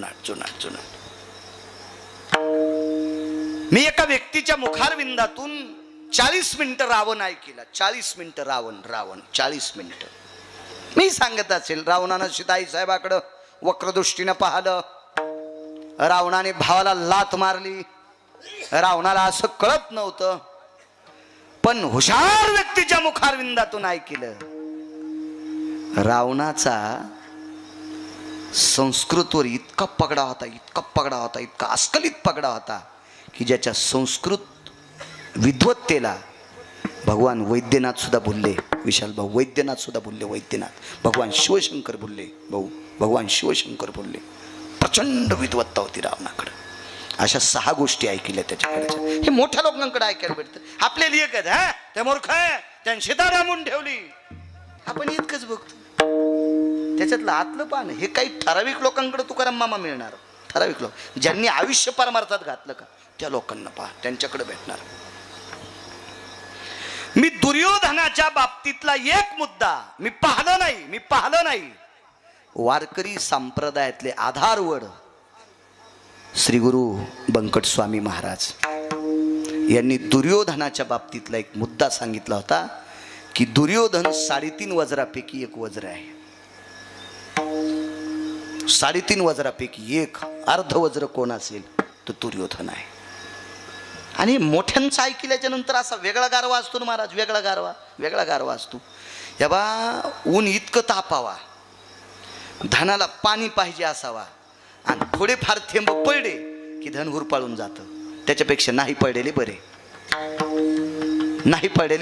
मी एका व्यक्तीच्या मुखारविंदातून 40 मिनिटं रावण ऐकला. 40 मिनिटं रावण 40 मिनिटं. मी सांगत असेल, रावणानं सीताई साहेबाकडं वक्रदृष्टीनं पाहिलं, रावणाने भावाला लात मारली, रावणाला असं कळत नव्हतं, पण हुशार व्यक्तीच्या मुखारविंदातून ऐकलं. रावणाचा संस्कृतवर इतका पगडा होता, इतका अस्खलित पगडा होता की ज्याच्या संस्कृत विद्वत्तेला भगवान वैद्यनाथ सुद्धा बोलले. विशाल भाऊ वैद्यनाथ सुद्धा बोलले. भगवान शिवशंकर बोलले. भगवान शिवशंकर बोलले. प्रचंड विद्वत्ता होती रावणाकडे. अशा 6 गोष्टी ऐकल्या त्याच्याकडच्या. हे मोठ्या लोकांकडे ऐकायला भेटतं. आपल्याला एकच हा ते मूर्ख आहे, त्याने सीता रामून ठेवली, आपण इतकंच बघतो. त्याच्यातलं आतलं पान हे काही ठराविक लोकांकडे तुकाराम मामा मिळणार. ठराविक लोक ज्यांनी आयुष्य परमार्थात घातलं का त्या लोकांना पहा, त्यांच्याकडे भेटणार. मी दुर्योधनाच्या बाबतीतला एक मुद्दा मी पाहलं नाही. वारकरी संप्रदायातले आधारवड श्री गुरु बंकट स्वामी महाराज यांनी दुर्योधनाच्या बाबतीतला एक मुद्दा सांगितला होता की दुर्योधन 3.5 वज्रापैकी एक वज्र आहे. 3.5 वज्रापैकी एक अर्ध वज्र कोण असेल तर दुर्योधन आहे. आणि मोठ्यांचं ऐकल्याच्या नंतर असा वेगळा गारवा असतो ना महाराज, वेगळा गारवा असतो. या बा ऊन इतकं तापावा, धनाला पाणी पाहिजे असावा, आणि थोडेफार थेंब पडले की धन हुरपाळून जातं. त्याच्यापेक्षा नाही पडलेले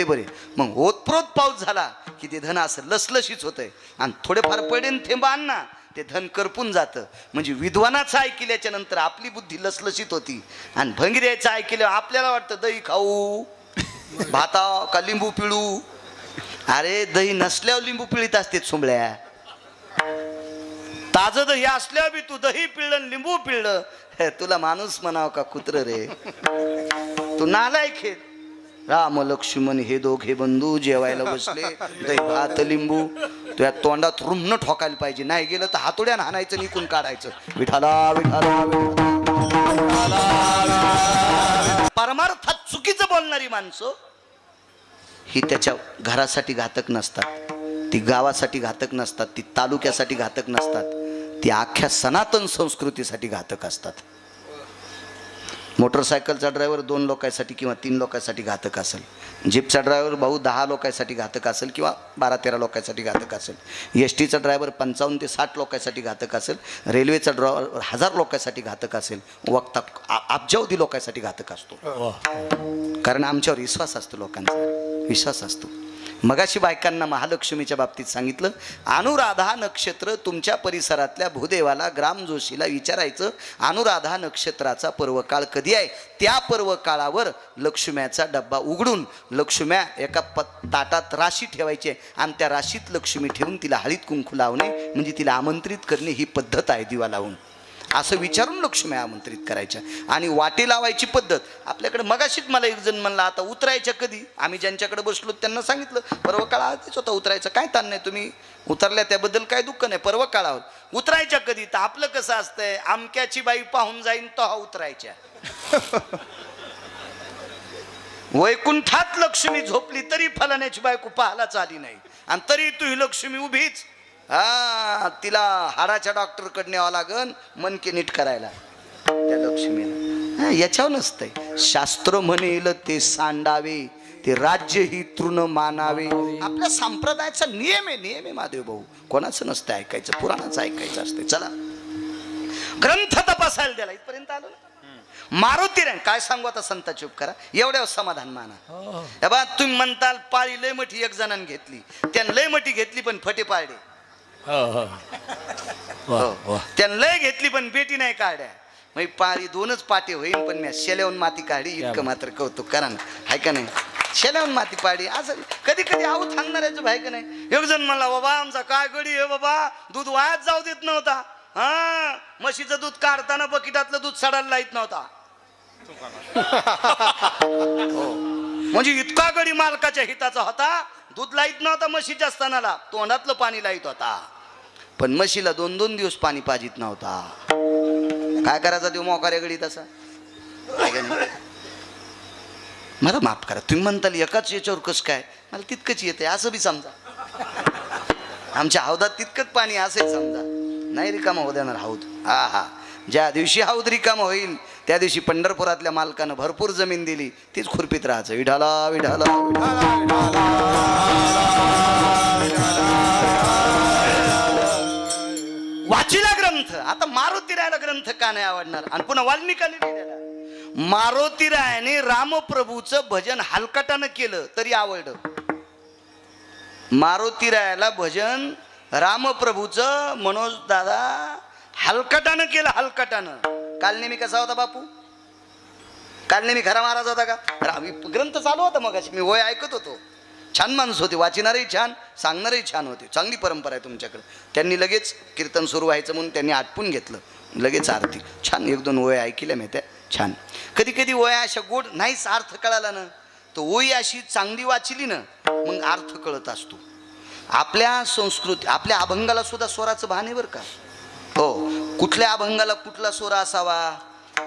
बरे. मग ओतप्रोत पाऊस झाला की ते धन असं लसलशीच होतंय, आणि थोडेफार पडे थेंब आणना ते धन करपून जातं. म्हणजे विद्वानाचं ऐकल्याच्या नंतर आपली बुद्धी लसलशीत होती, आणि भंगिऱ्याचं ऐकल्यावर आपल्याला वाटतं दही खाऊ, भाता का लिंबू पिळू. अरे दही नसल्यावर लिंबू पिळीत असते सुंबळ्या. ताजं दही असल्यावर बी तू दही पिळलं लिंबू पिळलं, तुला माणूस म्हणावं का कुत्र रे? तू नालायक आहे. राम लक्ष्मण हे दोघे बंधू जेवायला बसले, दही भात लिंबू तुझ्या तोंडात रुमणं ठोकायला पाहिजे. नाही गेलं तर हातोड्यानं हाणायचं, निकून काढायचं. विठाला परमार्थात चुकीचं बोलणारी माणसं ही त्याच्या घरासाठी घातक नसतात, ती गावासाठी घातक नसतात, ती तालुक्यासाठी घातक नसतात, ती अख्ख्या सनातन संस्कृतीसाठी घातक असतात. मोटरसायकलचा ड्रायव्हर 2 लोकांसाठी किंवा 3 लोकांसाठी घातक असेल. जीपचा ड्रायव्हर भाऊ 10 लोकांसाठी घातक असेल किंवा 12-13 लोकांसाठी घातक असेल. एसटीचा ड्रायव्हर 55 ते 60 लोकांसाठी घातक असेल. रेल्वेचा ड्रायव्हर 1000 लोकांसाठी घातक असेल. वक्ता अब्जावधी लोकांसाठी घातक असतो. कारण आमच्यावर विश्वास असतो. मगाशी बायकांना महालक्ष्मीच्या बाबतीत सांगितलं, अनुराधा नक्षत्र तुमच्या परिसरातल्या भूदेवाला ग्राम जोशीला विचारायचं, अनुराधा नक्षत्राचा पर्वकाळ कधी आहे. त्या पर्वकाळावर लक्ष्म्याचा डब्बा उघडून लक्ष्म्या एका ताटात राशी ठेवायची, आणि त्या राशीत लक्ष्मी ठेवून तिला हळीत कुंकू लावणे म्हणजे तिला आमंत्रित करणे ही पद्धत आहे. दिवा लावून असं विचारून लक्ष्मी आमंत्रित करायच्या. आणि वाटे लावायची पद्धत आपल्याकडे. मगाशीच मला एक जण म्हणला, आता उतरायच्या कधी? आम्ही ज्यांच्याकडे बसलो त्यांना सांगितलं पर्वकाळ आधीच होता उतरायचं, काय ताण नाही, तुम्ही उतरल्या त्याबद्दल काय दुःख नाही, पर्वकाळावर उतरायच्या कधी? तर आपलं कसं असतंय, आमक्याची बाई पाहून जाईन तेव्हा उतरायच्या. वैकुंठात लक्ष्मी झोपली तरी फलाण्याची बायको पाहायलाच आली नाही, आणि तरी तू ही लक्ष्मी उभीच. तिला हाडाच्या डॉक्टरकडे न्यावं लागन मनके नीट करायला त्या लक्ष्मीला. याच्यावर नसतंय. शास्त्र म्हणेल ते सांडावे, ते राज्य ही तृण मानावे. आपल्या संप्रदायाचा नियम आहे महादेव भाऊ. कोणाचं नसतं ऐकायचं, पुराणाचं ऐकायचं असते. चला ग्रंथ तपासायला द्याला इथपर्यंत आलो ना. मारुती रे काय सांगू आता, संता चूप करा, एवढ्यावर समाधान माना. बा तुम्ही म्हणताल पाळी लय मोठी एक जणांनी घेतली, त्यानं लय मोठी घेतली पण फटे पाळले. त्यानं लय घेतली पण बेटी नाही काढ्या. मग पाळी 2च पाटे होईल, पण मी शेल्याहून माती काढली. इतकं मात्र कौतुक करा ना, हाय का नाही? शेल्याहून माती पाडी असं कधी कधी आऊ थांबणाऱ्याचं भाई का नाही. एक जण म्हणला बाबा आमचा काय गडी आहे बाबा, दूध वायात जाऊ देत नव्हता. हा म्हशीचं दूध काढताना बकिटातलं दूध सडायला लाईत नव्हता. हो. म्हणजे इतका गडी मालकाच्या हिताचा होता, दूध लाईत नव्हता म्हशीच्या स्तनाला, तोंडातलं पाणी लाईत होता. पण म्हशीला 2-2 दिवस पाणी पाजित नव्हता. काय करायचा देव मोकाऱ्या गडी तसा. मला माफ करा, तुम्ही म्हणताल एकाच याच्यावर कसं काय, मला तितकंच येते असं बी समजा. आमच्या हौदात तितकंच पाणी असेल समजा. नाही रिकामा हो देणार हौद. हा हा, ज्या दिवशी हौद रिकामा होईल त्या दिवशी पंढरपुरातल्या मालकानं भरपूर जमीन दिली, तीच खुरपीत राहायचं. विठाला विठाला वाचिला ग्रंथ. आता मारुती रायाला ग्रंथ का नाही आवडणार. आणि पुन्हा वाल्मिकाने लिहिलेला. मारुती रायाने रामप्रभूचं भजन हलकटानं केलं तरी आवडलं. मारुती रायाला भजन रामप्रभूचं मनोज दादा हलकटानं केलं, हलकटानं. काल नेहमी कसा होता बापू, काल नेहमी खरा महाराज होता का. ग्रंथ चालू होता मग मी होय ऐकत होतो. छान माणूस होते, वाचणारही छान, सांगणारही छान होते. चांगली परंपरा आहे तुमच्याकडे. त्यांनी लगेच कीर्तन सुरू व्हायचं म्हणून त्यांनी आटपून घेतलं, लगेच आरती. छान 1-2 ओळी ऐकल्या मी त्या, छान. कधी कधी ओळ्या अशा गोड नाहीच अर्थ कळाला ना, तर ओळी अशी चांगली वाचली ना मग अर्थ कळत असतो. आपल्या संस्कृती, आपल्या अभंगाला सुद्धा स्वराचं भान आहे बरं का. हो, कुठल्या अभंगाला कुठला स्वर असावा,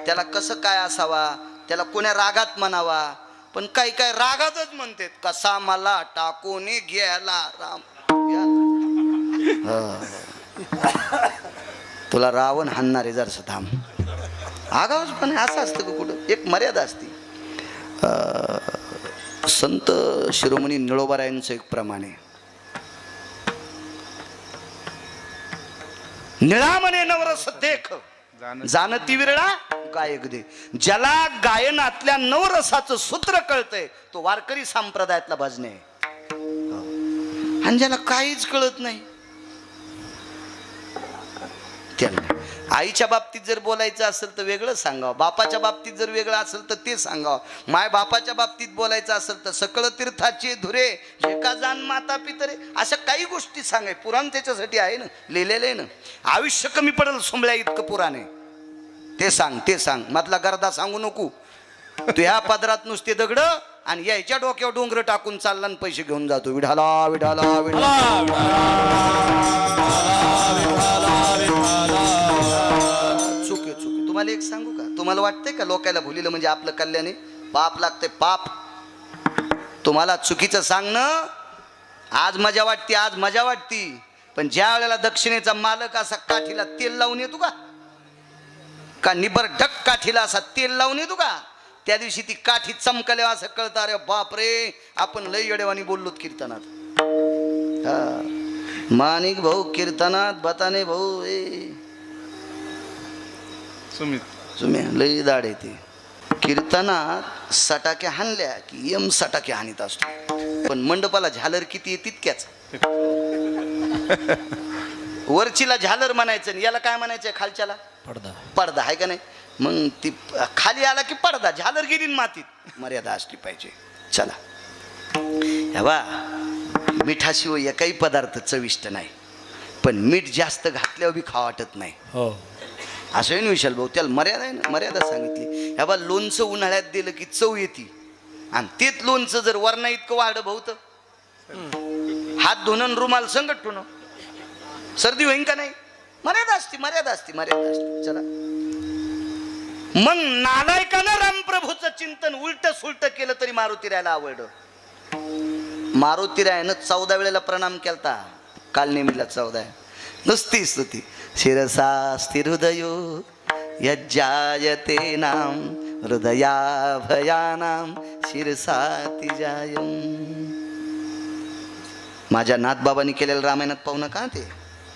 त्याला कसं काय असावा, त्याला कोण्या रागात म्हणावा. पण काही काय रागातच म्हणतात. कसा मला टाकून गेला राम, तुला रावण हाणणारे जरसं थांब. आगावच पण असं असतं का कुठं, एक मर्यादा असते. संत शिरोमणी निळोबारायांचं एक प्रमाणे, निळा म्हणे नवरस देख जाणती विरळा गायक दे. ज्याला गायनातल्या नवरसाचं सूत्र कळतंय तो वारकरी संप्रदायातला भजने. आणि ज्याला काहीच कळत नाही त्याला आईच्या बाबतीत जर बोलायचं असेल तर वेगळं सांगावं, बापाच्या बाबतीत जर वेगळं असेल तर ते सांगावं, माय बापाच्या बाबतीत बोलायचं असेल तर सकळ तीर्थाचे धुरे एका जाण माता पितरे, अशा काही गोष्टी सांगाय. पुराण त्याच्यासाठी आहे ना, लिहिलेलं आहे ना. आयुष्य कमी पडेल सोमल्या इतकं पुराण आहे. ते सांग, ते सांग, मधला गर्दा सांगू नको. तू ह्या पदरात नुसते दगड आणि यायच्या डोक्यावर डोंगर टाकून चालला आणि पैसे घेऊन जातो. विढाला विढाला चुके चुके. तुम्हाला एक सांगू का, तुम्हाला वाटतंय का लोकायला भुलीलं म्हणजे आपलं कल्याण आहे? पाप लागते पाप. तुम्हाला चुकीचं सांगणं आज मजा वाटते, आज मजा वाटती. पण ज्या वेळेला दक्षिणेचा मालक असा काठीला तेल लावून येतो का निबर ढक काठीला असा तेल लावून येतो का, त्या दिवशी ती काठी चमकल्या असं कळतं, अरे बाप रे आपण लय येडेवानी बोललोत कीर्तनात. माणिक भाऊ कीर्तनात, बताने भाऊ तुम्ही लय दाड येते. कीर्तनात सटाक्या हाणल्या की यम सटाक्या हानीत असतो. पण मंडपाला झालर किती आहे तितक्याच. वरचीला झालर म्हणायचं, याला काय म्हणायचं खालच्याला पडदा. पडदा आहे का नाही. मग ती खाली आला की पडदा, झालर गेली मातीत. मर्यादा असली पाहिजे. चला हे बा, मिठाशिवाय एकही पदार्थ चविष्ट नाही, पण मीठ जास्त घातल्यावर बी खावा वाटत नाही. हो असं आहे ना विशाल भाऊ, त्याला मर्यादा आहे ना, मर्यादा सांगितली. ह्या बा लोणचं उन्हाळ्यात दिलं की चव येते, आणि तेच लोणचं जर वरणा इतकं वाढ भाऊत, हात धुणं रुमाल संगत ठेवणं सर्दी होईन का नाही. मर्यादा असते, मर्यादा असते, मर्यादा असते. चला मग नालायकानं रामप्रभूचं चिंतन उलट सुलट केलं तरी मारुती रायाला आवडलं. मारुती रायानं 14 वेळेला प्रणाम केलता. काल नेहमीला 14 नुसती स्तुती. शिरसा स्थिर हृदयो यज्जायते नाम हृदया भयानाम शिरसा तिजायम. माझ्या नाथबाबांनी केलेलं रामायणात पाहू नका ते.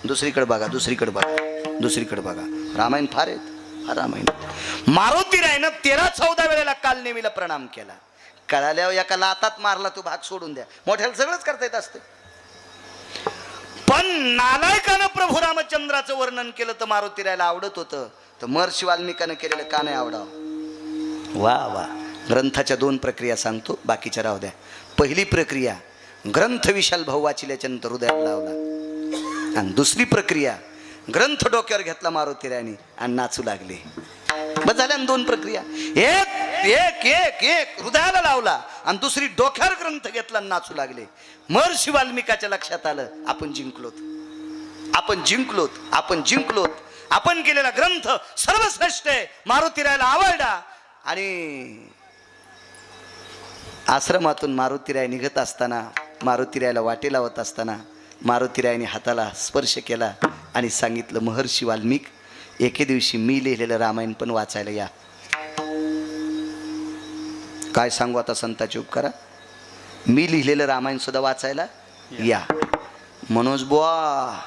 दुसरीकडे बघा, दुसरीकडे बघा, दुसरीकडे बघा. रामायण फार आहेत, हा रामायण. मारुती रायानं 13-14 वेळेला काल नेहमीला प्रणाम केला. कळाल्यावर एका लातात मारला तू भाग सोडून द्या. मोठ्याला सगळंच करता येत असतं. पण नालायकानं प्रभू रामचंद्राचं वर्णन केलं तर मारुती रायाला आवडत होतं. तर महर्षी वाल्मिकानं केलेलं का नाही आवडावं. वा वा. ग्रंथाच्या 2 प्रक्रिया सांगतो, बाकीच्या राहू द्या. पहिली प्रक्रिया, ग्रंथ विशाल भाऊ वाचिल्याच्या नंतर हृदयात लावला. आणि दुसरी प्रक्रिया, ग्रंथ डोक्यावर घेतला मारुतीरायाने आणि नाचू लागले. बस झाल्या 2 प्रक्रिया. एक एक एक एक हृदयाला लावला आणि दुसरी डोक्यावर ग्रंथ घेतला आणि नाचू लागले. महर्षी वाल्मिकाच्या लक्षात आलं, आपण जिंकलोत, आपण जिंकलोत, आपण जिंकलोत. आपण केलेला ग्रंथ सर्वश्रेष्ठ आहे. मारुतीरायाला आवडला. आणि आश्रमातून मारुतीराय निघत असताना, मारुतीरायाला वाटे लावत असताना मारुतीरायाने हाताला स्पर्श केला आणि सांगितलं, महर्षी वाल्मिक, एके दिवशी मी लिहिलेलं रामायण पण वाचायला या. काय सांगू आता संताची उपकारा, मी लिहिलेलं रामायण सुद्धा वाचायला या. मनोज बुवा,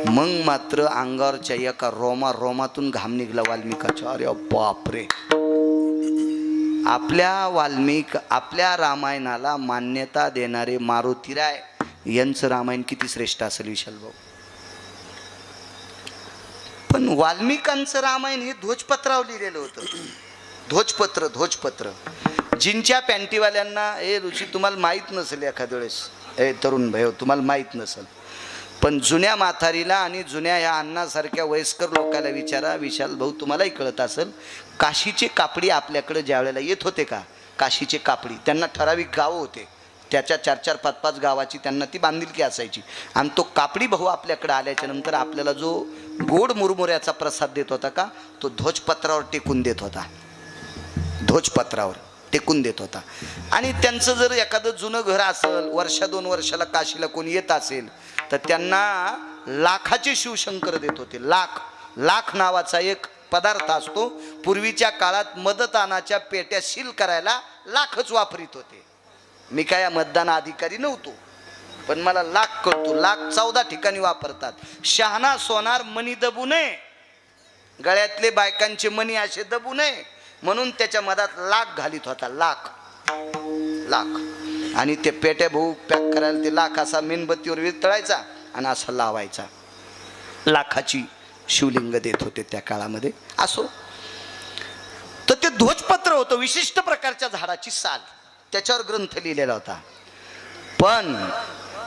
मग मात्र अंगावरच्या एका रोमातून घाम निघला वाल्मिकाच्या. अरे बापरे, आपल्या रामायणाला मान्यता देणारे मारुतीराय यांचं रामायण किती श्रेष्ठ असेल विशाल भाऊ. पण वाल्मिकांचं रामायण हे ध्वजपत्रावर लिहिलेलं होतं. ध्वजपत्र. जिनच्या पॅन्टीवाल्यांना, हे ऋषी तुम्हाला माहीत नसेल एखाद्या वेळेस, हे तरुण भाई तुम्हाला माहीत नसेल, पण जुन्या म्हातारीला आणि जुन्या या अण्णासारख्या वयस्कर लोकांना विचारा, विशाल भाऊ तुम्हालाही कळत असेल, काशीचे कापडी आपल्याकडे ज्या वेळेला येत होते का, काशीचे कापडी, त्यांना ठराविक गावं होते, त्याच्या 4-4, 5-5 गावाची त्यांना ती बांधिलकी असायची. आणि तो कापडी भाऊ आपल्याकडे आल्याच्या नंतर आपल्याला जो गोड मुरमुऱ्याचा प्रसाद देत होता का, तो ध्वजपत्रावर टेकून देत होता. ध्वजपत्रावर टेकून देत होता. आणि त्यांचं जर एखादं जुनं घर असेल, 1-2 वर्षाला काशीला कोणी येत असेल, तर त्यांना लाखाचे शिवशंकर देत होते. लाख नावाचा एक पदार्थ असतो. पूर्वीच्या काळात मतदानाच्या पेट्या सील करायला लाखच वापरित होते. मी काय या मतदान अधिकारी नव्हतो, पण मला लाख कळतो. लाख 14 ठिकाणी वापरतात. शहाणा सोनार मणी दबू नये, गळ्यातले बायकांचे मणी असे दबू नये म्हणून त्याच्या मधात लाख घालीत होता. लाख. आणि ते पेट्या भाऊ पॅक करायला ते लाख असा मेणबत्तीवर वितळायचा आणि असा लावायचा. लाखाची शिवलिंग देत होते त्या काळामध्ये. असो, तर ते ध्वजपत्र होतं, विशिष्ट प्रकारच्या झाडाची साल, त्याच्यावर ग्रंथ लिहिलेला होता. पण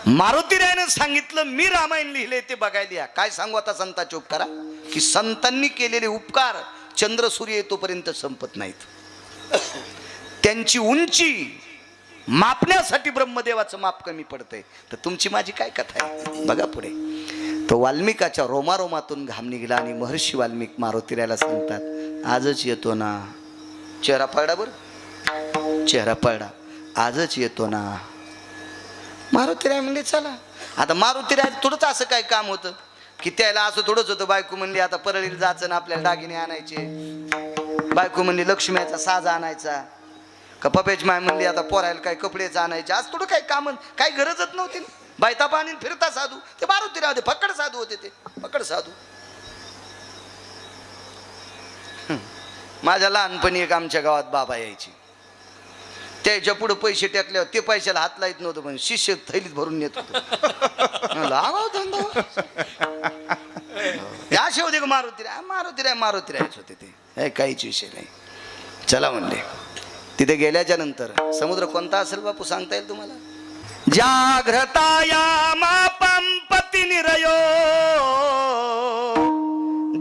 मारुतीरायाने सांगितलं, मी रामायण लिहिले ते बघायला या. काय सांगू आता संतांचे उपकारा, की संतांनी केलेले उपकार चंद्र सूर्य येतोपर्यंत संपत नाहीत. त्यांची उंची मापण्यासाठी ब्रह्मदेवाचं माप कमी पडतंय. तर तुमची माझी काय कथा आहे बघा पुढे. तो वाल्मिकाच्या रोमातून घाम निघाला आणि महर्षी वाल्मिक मारुतीरायाला सांगतात, आजच येतो ना. चेहरा पडला, बरं चेहरा पडला, आजच येतो ना. मारुतीराय म्हणले चला. आता मारुतीराय थोडंच असं काय काम होतं की त्याला असं थोडंच होतं. बायको म्हणली आता परळीला जायचं ना, आपल्याला दागिने आणायचे. बायको म्हणली लक्ष्मीचा साज आणायचा का, पपेच माय म्हणली आता पोरायला काय कपडेच आणायचे. आज थोडं काय काम, काही गरजच नव्हती. बायता पाणी फिरता साधू, ते मारुतीराय होते, फक्कड साधू होते, ते फक्कड साधू. माझ्या लहानपणी एक आमच्या गावात बाबा यायची. त्याच्या पुढे पैसे टाकल्यावर ते पैशाला हात लाईत नव्हतं, पण शिष्य थैलीत भरून येत होतं. असे होते का मारुतीरायच होते ते, काहीच विषय नाही. चला म्हणले. तिथे गेल्याच्या नंतर समुद्र कोणता असेल बापू सांगता येईल तुम्हाला? जाग्रताया मापंपती निरयो,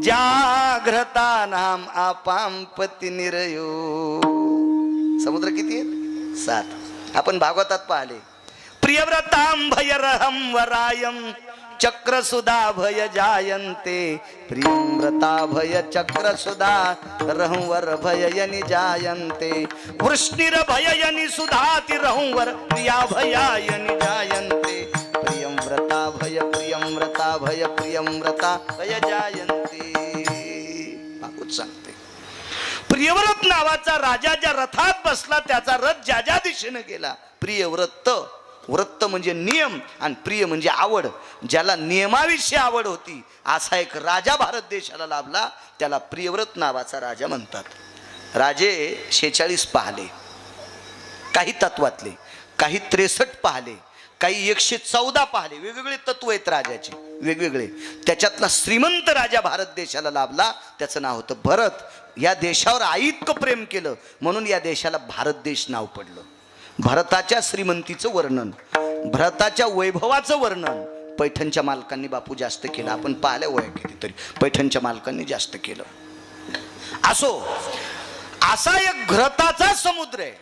जाग्रता नाम आपांपती निरयो. समुद्र किती आहेत? 7. आपण भागवतात पाहिले. प्रियव्रतां भयरहं वरायं चक्रसुधा भय जायन्ते. प्रियव्रता भय चक्रसुधा रहंवर भययनि जायन्ते. वृष्णिर भययनि सुधाति रहंवर प्रिया भयायनि जायन्ते. प्रियव्रता भय भय जायन्ते. बापूच सांगते. प्रियव्रत नावाचा राजा ज्या रथात बसला, त्याचा रथ ज्या ज्या दिशेने गेला, प्रियव्रत. व्रत म्हणजे नियम आणि प्रिय म्हणजे आवड. ज्याला नियमाविषयी आवड होती असा एक राजा भारत देशाला लाभला, त्याला प्रियव्रत नावाचा राजा म्हणतात. राजे 46 पाहिले, काही तत्वातले, काही 63 पाहिले, काही 114 पाहिले. वेगवेगळे तत्व आहेत राजाचे, वेगवेगळे. त्याच्यातला श्रीमंत राजा भारत देशाला लाभला, त्याचं नाव होतं भरत. या देशावर आई इतकं प्रेम केलं म्हणून या देशाला भारत देश नाव पडलं. भारताच्या श्रीमंतीचं वर्णन, भारताच्या वैभवाचं वर्णन पैठणच्या मालकांनी बापू जास्त केलं. आपण पाहिल्या वया कितीतरी पैठणच्या मालकांनी जास्त केलं. असो, असा एक घृताचा समुद्र आहे.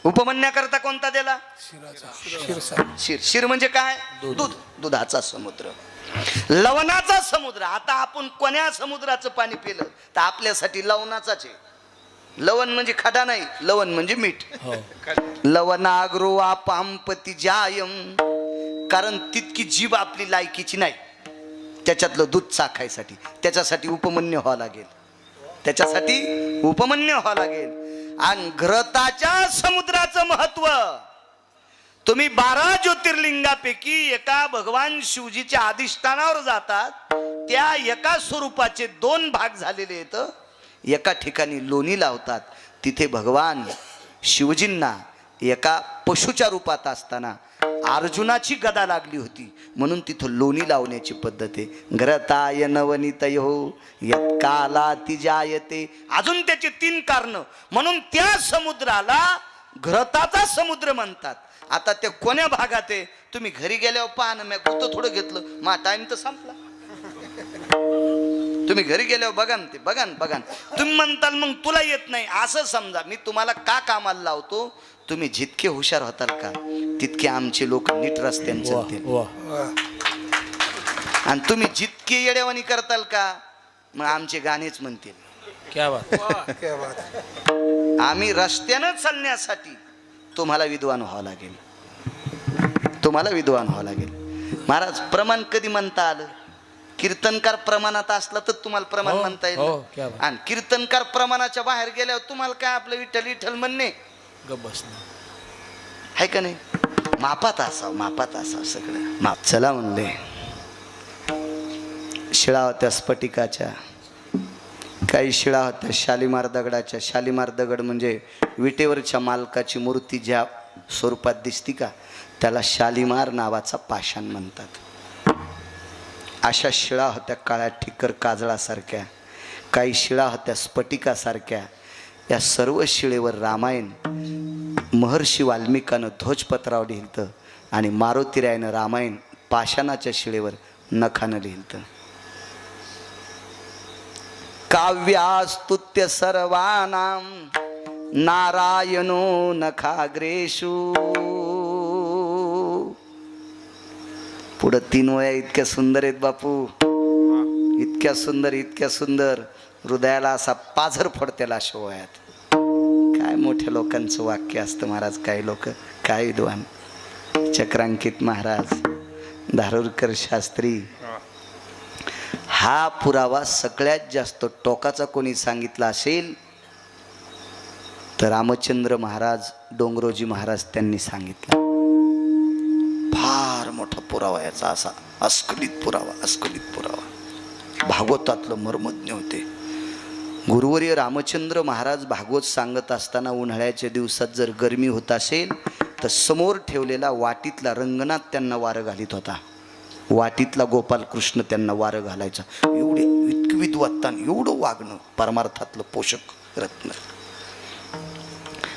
उपमन्याकरता कोणता दिला? शिर. शिर म्हणजे काय? दूध. दुधाचा समुद्र, लवणाचा समुद्र. आता आपण कोण्या समुद्राचं पाणी पिलं तर आपल्यासाठी लवणाचाच आहे. लवण म्हणजे खडा नाही, लवण म्हणजे मीठ. लवणाग्रो आपांपती जायम, कारण तितकी जीभ आपली लायकीची नाही त्याच्यातलं दूध चाखायसाठी. त्याच्यासाठी उपमन्य व्हावं लागेल, त्याच्यासाठी उपमन्य व्हावं लागेल. आणि घृताच्या समुद्राचं महत्व, तुम्ही 12 ज्योतिर्लिंगापैकी एका भगवान शिवजीच्या अधिष्ठानावर जातात, त्या एका स्वरूपाचे 2 भाग झालेले आहेत. एका ठिकाणी लोणी लावतात, तिथे भगवान शिवजींना एका पशुच्या रूपात असताना अर्जुनाची गदा लागली होती म्हणून तिथं लोणी लावण्याची पद्धत आहे. घृताय नवनीतयो यत्कालाति जायते. अजून त्याचे 3 कारण म्हणून त्या समुद्राला घृताचा समुद्र म्हणतात. आता ते कोण्या भागात आहे तुम्ही घरी गेल्यावर पहा ना. मी कुठं थोडं घेतलं, मा टाइम तर संपला. तुम्ही घरी गेल्यावर बघा ना, ते बघा ना, बघा ना. तुम्ही म्हणताल मग तुला येत नाही. असं समजा मी तुम्हाला का कामाला लावतो, तुम्ही जितके हुशार होताल का तितके आमचे लोक नीट रस्त्याने चालतील. आणि तुम्ही जितके येडेवानी करताल का मग आमचे गाणेच म्हणतील. क्या बात, क्या बात. आम्ही रस्त्यानं चालण्यासाठी तुम्हाला विद्वान व्हावं लागेल, तुम्हाला विद्वान व्हावं लागेल. महाराज प्रमाण कधी म्हणता आलं? कीर्तनकार प्रमाणात असला तर तुम्हाला प्रमाण म्हणता येईल. आणि कीर्तनकार प्रमाणाच्या बाहेर गेल्यावर तुम्हाला काय आपलं विठ्ठल विठ्ठल म्हणणे आहे का नाही? मापात असावं, मापात असावं सगळं माप. चला म्हणले, शिळा होत्या स्फटिकाच्या, काही शिळा होत्या शालिमार दगडाच्या. शालिमार दगड म्हणजे विटेवरच्या मालकाची मूर्ती ज्या स्वरूपात दिसती का त्याला शालिमार नावाचा पाषाण म्हणतात. अशा शिळा होत्या काळ्या ठिकर काजळासारख्या, काही शिळा होत्या स्फटिकासारख्या. या सर्व शिळेवर रामायण महर्षी वाल्मिकानं ध्वजपत्रावर लिहिलं आणि मारुतीरायानं रामायण पाषाणाच्या शिळेवर नखानं लिहिलं. काव्यास्तुत्य सर्वानां नारायणो नखाग्रेषु. पुढं 3 वया इतक्या सुंदर आहेत बापू, इतक्या सुंदर, इतक्या सुंदर, हृदयाला असा पाझर फोडतेला अशा वयात. काय मोठ्या लोकांचं वाक्य असतं महाराज. काही लोक, काय विद्वान, चक्रांकित महाराज, धारुरकर शास्त्री. हा पुरावा सगळ्यात जास्त टोकाचा कोणी सांगितला असेल तर रामचंद्र महाराज, डोंगरोजी महाराज त्यांनी सांगितला. फार मोठा पुरावा याचा, असा अस्खलित पुरावा, अस्खलित पुरावा. भागवतातलं मर्मज्ञ होते. गुरुवर्य रामचंद्र महाराज भागवत सांगत असताना उन्हाळ्याच्या दिवसात जर गरमी होत असेल तर समोर ठेवलेला वाटीतला रंगनाथ त्यांना वारं घालीत होता. वाटीतला गोपाल कृष्ण त्यांना वारं घालायचा. एवढे इतकं विद्वत्तान, एवढं वागणं, परमार्थातलं पोषक रत्न.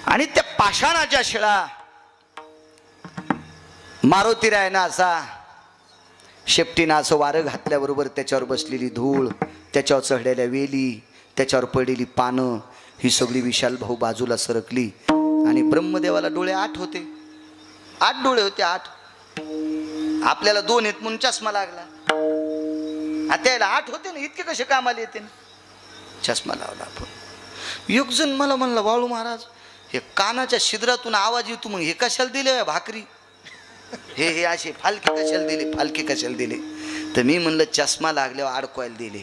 आणि त्या पाषाणाच्या शिळा मारुतीरायना असा शेपटीनं असं वारं घातल्याबरोबर त्याच्यावर बसलेली धूळ, त्याच्यावर चढलेल्या वेली, त्याच्यावर पडलेली पानं, ही सगळी विशाल भाऊ बाजूला सरकली. आणि ब्रह्मदेवाला डोळे 8 होते, 8 डोळे होते, 8. आपल्याला 2 आहेत म्हणून चष्मा लागला. त्याला 8 होते ना, इतके कसे कामाला येते ना. चष्मा लावला आपण. एक जण मला म्हणला, बाळू महाराज हे कानाच्या छिद्रातून आवाज येतो, मग हे कशाला दिले भाकरी, हे असे फालके कशाला दिले, फालके कशाला दिले. तर मी म्हणलं चष्मा लागल्यावर अडकवायला दिले.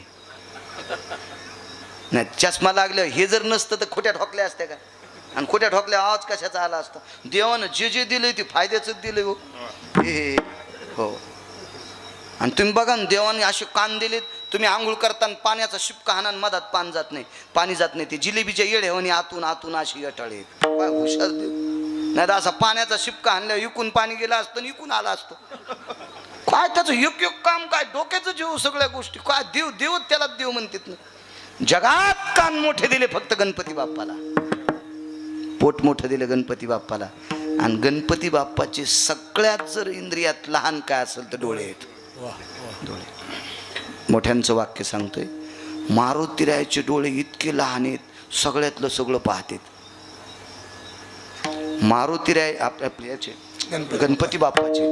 नाही, चष्मा लागल्यावर हे जर नसतं तर खोट्या ठोकल्या असत्या का? आणि खोट्या ठोकल्या आवाज कशाचा आला असता? देवानं जे जे दिलंय ते फायद्याच दिलंय हो. हे हो. आणि तुम्ही बघा ना, देवाने असे कान दिलेत. तुम्ही आंघोळ करताना पाण्याचा शिपका हाना, मधात पाणी जात नाही, पाणी जात नाही. ते जिलेबीच्या येड्यावानी आतून आतून अशी अटळे. काय हुशार देव. नाही तर असा पाण्याचा शिपका हाणल्यावर इकून पाणी गेलं असतं, इकून आला असतं. काय त्याचं एक एक काम, काय डोक्याचं जीव, सगळ्या गोष्टी काय देव देवच त्याला देव म्हणतात ना. जगात कान मोठे दिले फक्त गणपती बाप्पाला, पोट मोठं दिलं गणपती बाप्पाला. आणि गणपती बाप्पाचे सगळ्यात जर इंद्रियात लहान काय असेल तर डोळे आहेत. डोळे. मोठ्यांचं वाक्य सांगतोय, मारुतीरायाचे डोळे इतके लहान आहेत, सगळ्यातलं सगळं पाहतात. मारुतीराय आपल्या याचे गणपती बाप्पाचे,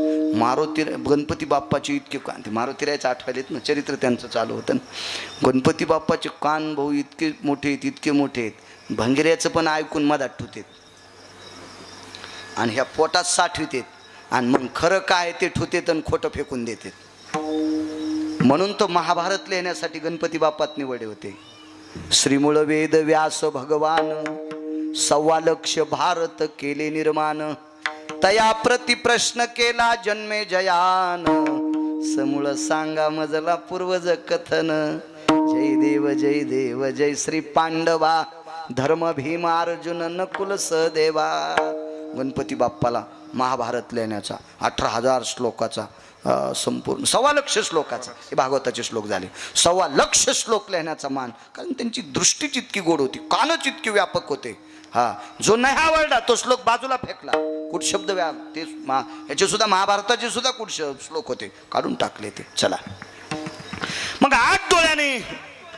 गणपती बाप्पाचे इतके कान, ते मारुतीरायचं आठवायलेत ना, चरित्र त्यांचं चालू होतं ना. गणपती बाप्पाचे कान भाऊ इतके मोठे आहेत, इतके मोठे आहेत, भंगिऱ्याचं पण ऐकून मधात ठुतेत आणि ह्या पोटात साठवितेत आणि मग खरं काय ते ठुतेत आणि खोटं फेकून देतात. म्हणून तो महाभारत लिहिण्यासाठी गणपती बाप्पात निवडले होते. श्रीमूळ वेद व्यास भगवान, 1.25 लक्ष भारत केले निर्माण. तया प्रति प्रश्न केला जन्मे जयान, समूळ सांगा मजला पूर्वज कथन. जय देव जय श्री पांडवा, धर्म भीम अर्जुन नकुल सहदेवा. गणपती बाप्पाला महाभारत लिहिण्याचा 18,000 श्लोकाचा संपूर्ण 1.25 लक्ष श्लोकाचा, हे भागवताचे श्लोक झाले. 1.25 लक्ष श्लोक लिहिण्याचा मान, कारण त्यांची दृष्टीच इतकी गोड होती, कानच इतके व्यापक होते. हा, जो नाही आवडला तो श्लोक बाजूला फेकला. कुठ शब्द ते याचे सुद्धा महाभारताचे सुद्धा कुठ श्लोक होते, काढून टाकले ते. चला मग 8 डोळ्याने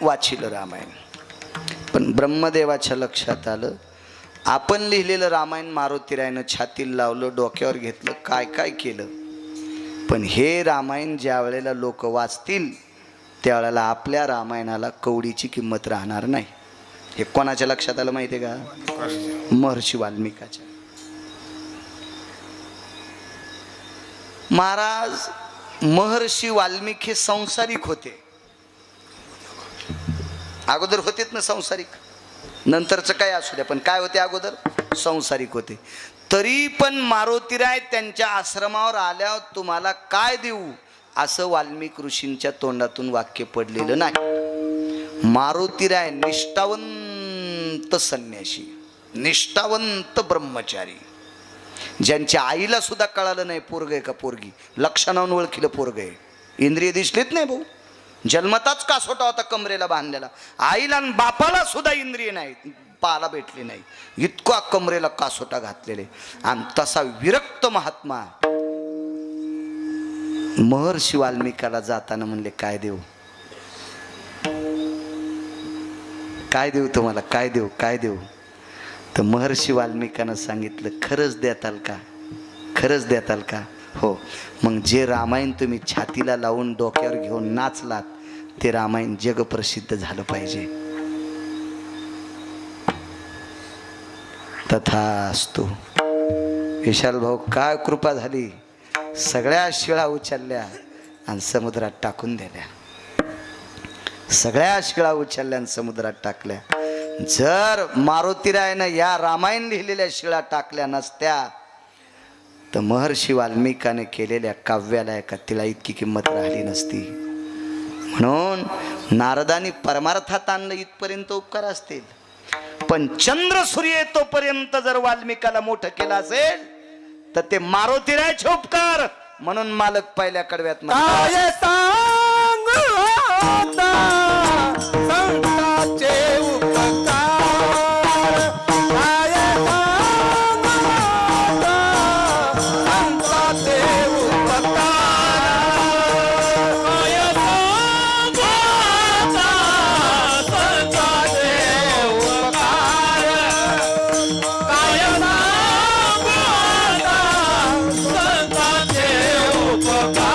वाचिलं रामायण. पण ब्रह्मदेवाच्या लक्षात आलं, आपण लिहिलेलं रामायण मारुतीरायानं छातीला लावलं, डोक्यावर घेतलं, काय काय केलं. पण हे रामायण ज्या वेळेला लोक वाचतील त्यावेळेला आपल्या रामायणाला कवडीची किंमत राहणार नाही. हे कोणाच्या लक्षात आलं माहिती आहे का? महर्षी वाल्मिकाच्या. महाराज महर्षी वाल्मिक हे संसारिक होते. अगोदर होतेत ना संसारिक, नंतरचं काय असू द्या, पण काय होते अगोदर? संसारिक होते. तरी पण मारुतीराय त्यांच्या आश्रमावर आल्यावर तुम्हाला काय देऊ असं वाल्मिक ऋषींच्या तोंडातून वाक्य पडलेलं नाही. मारुतीराय निष्ठावंत संन्यासी, निष्ठावंत ब्रह्मचारी, ज्यांच्या आईला सुद्धा कळालं नाही पोरग आहे का पोरगी, लक्षणावरून ओळखीलं पोरग आहे. इंद्रिय दिसलीत नाही भाऊ, जन्मताच कासोटा होता कमरेला बांधलेला. आईला आणि बापाला सुद्धा इंद्रिय नाही, पाहायला भेटले नाही, इतका कमरेला कासोटा घातलेले. आणि तसा विरक्त महात्मा महर्षी वाल्मिकाला जाताना म्हणले, काय देऊ, काय देऊ तुम्हाला, काय देऊ, काय देऊ. तर महर्षी वाल्मिकानं सांगितलं, खरंच देताल का, खरंच देताल का? हो. मग जे रामायण तुम्ही छातीला लावून डोक्यावर घेऊन नाचलात ते रामायण जगप्रसिद्ध झालं पाहिजे. तथास्तु. विशाल भाऊ, काय कृपा झाली, सगळ्या शिळा उचलल्या आणि समुद्रात टाकून दिल्या. सगळ्या शिळा उचलल्या आणि समुद्रात टाकल्या. जर मारुतीरायनं या रामायण लिहिलेल्या शिळा टाकल्या नसत्या तर महर्षी वाल्मिकाने केलेल्या काव्याला एका तिला इतकी किंमत राहिली नसती. म्हणून नारदानी परमार्थात आणलं इथपर्यंत उपकार असतील, पण चंद्र सूर्य तोपर्यंत जर वाल्मिकाला मोठं केलं असेल तर ते मारुतीरायचे उपकार. म्हणून मालक पहिल्या कडव्यात काय सांगू आता संतांचे उपकार, काय सांगू आता संतांचे उपकार, काय सांगू आता संतांचे उपकार, काय सांगू आता संतांचे उपकार.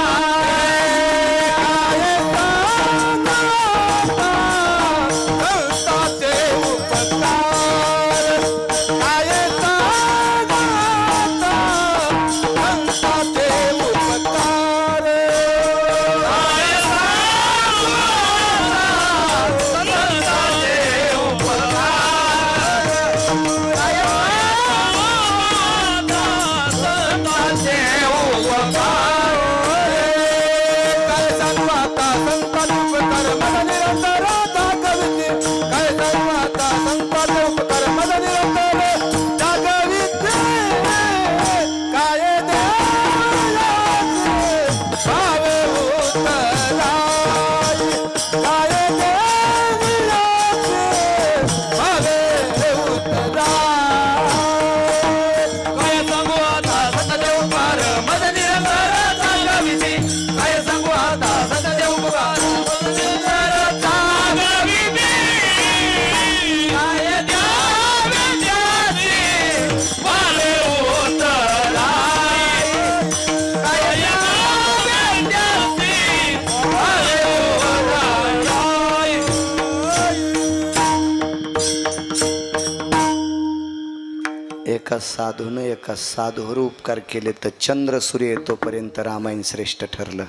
एका साधूवर उपकार केले तर चंद्र सूर्य येतोपर्यंत रामायण श्रेष्ठ ठरलं.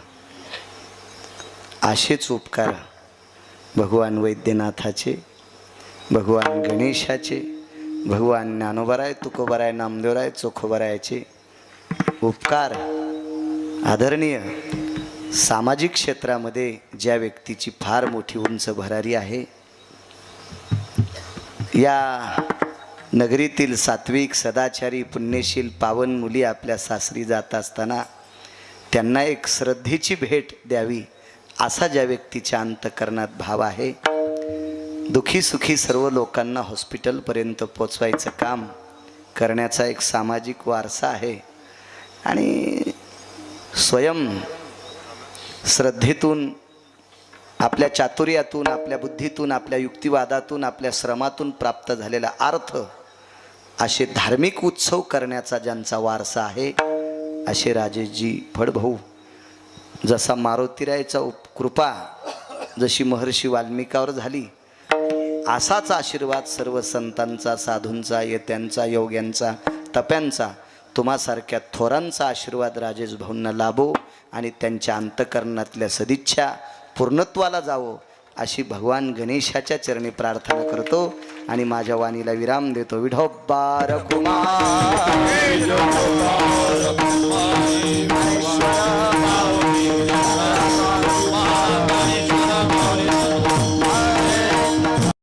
असेच उपकार भगवान वैद्यनाथाचे, भगवान गणेशाचे, भगवान ज्ञानोबराय, तुकोबराय, नामदेवराय, चोखोबरायाचे उपकार आदरणीय सामाजिक क्षेत्रामध्ये ज्या व्यक्तीची फार मोठी उंच भरारी आहे, या नगरीतील सात्विक सदाचारी पुण्यशील पावन मुली आपल्या सासरी जात असताना त्यांना एक श्रद्धेची भेट द्यावी असा ज्या व्यक्तीच्या अंतःकरणात भाव आहे, दुखी सुखी सर्व लोकांना हॉस्पिटलपर्यंत पोचवायचं काम करण्याचा एक सामाजिक वारसा आहे आणि स्वयं श्रद्धेतून, आपल्या चातुर्यातून, आपल्या बुद्धीतून, आपल्या युक्तिवादातून, आपल्या श्रमातून प्राप्त झालेला अर्थ असे धार्मिक उत्सव करण्याचा ज्यांचा वारसा आहे, असे राजेशजी फडभाऊ. जसा मारुतीरायचा कृपा जशी महर्षी वाल्मिकावर झाली, असाच आशीर्वाद सर्व संतांचा, साधूंचा, येत्यांचा, योग्यांचा, तप्यांचा, तुम्हासारख्या थोरांचा आशीर्वाद राजेश भाऊंना लाभो आणि त्यांच्या अंतःकरणातल्या सदिच्छा पूर्णत्वाला जावो अशी भगवान गणेशाच्या चरणी प्रार्थना करतो आणि माझ्या वाणीला विराम देतो. विठोबा रखुमाई.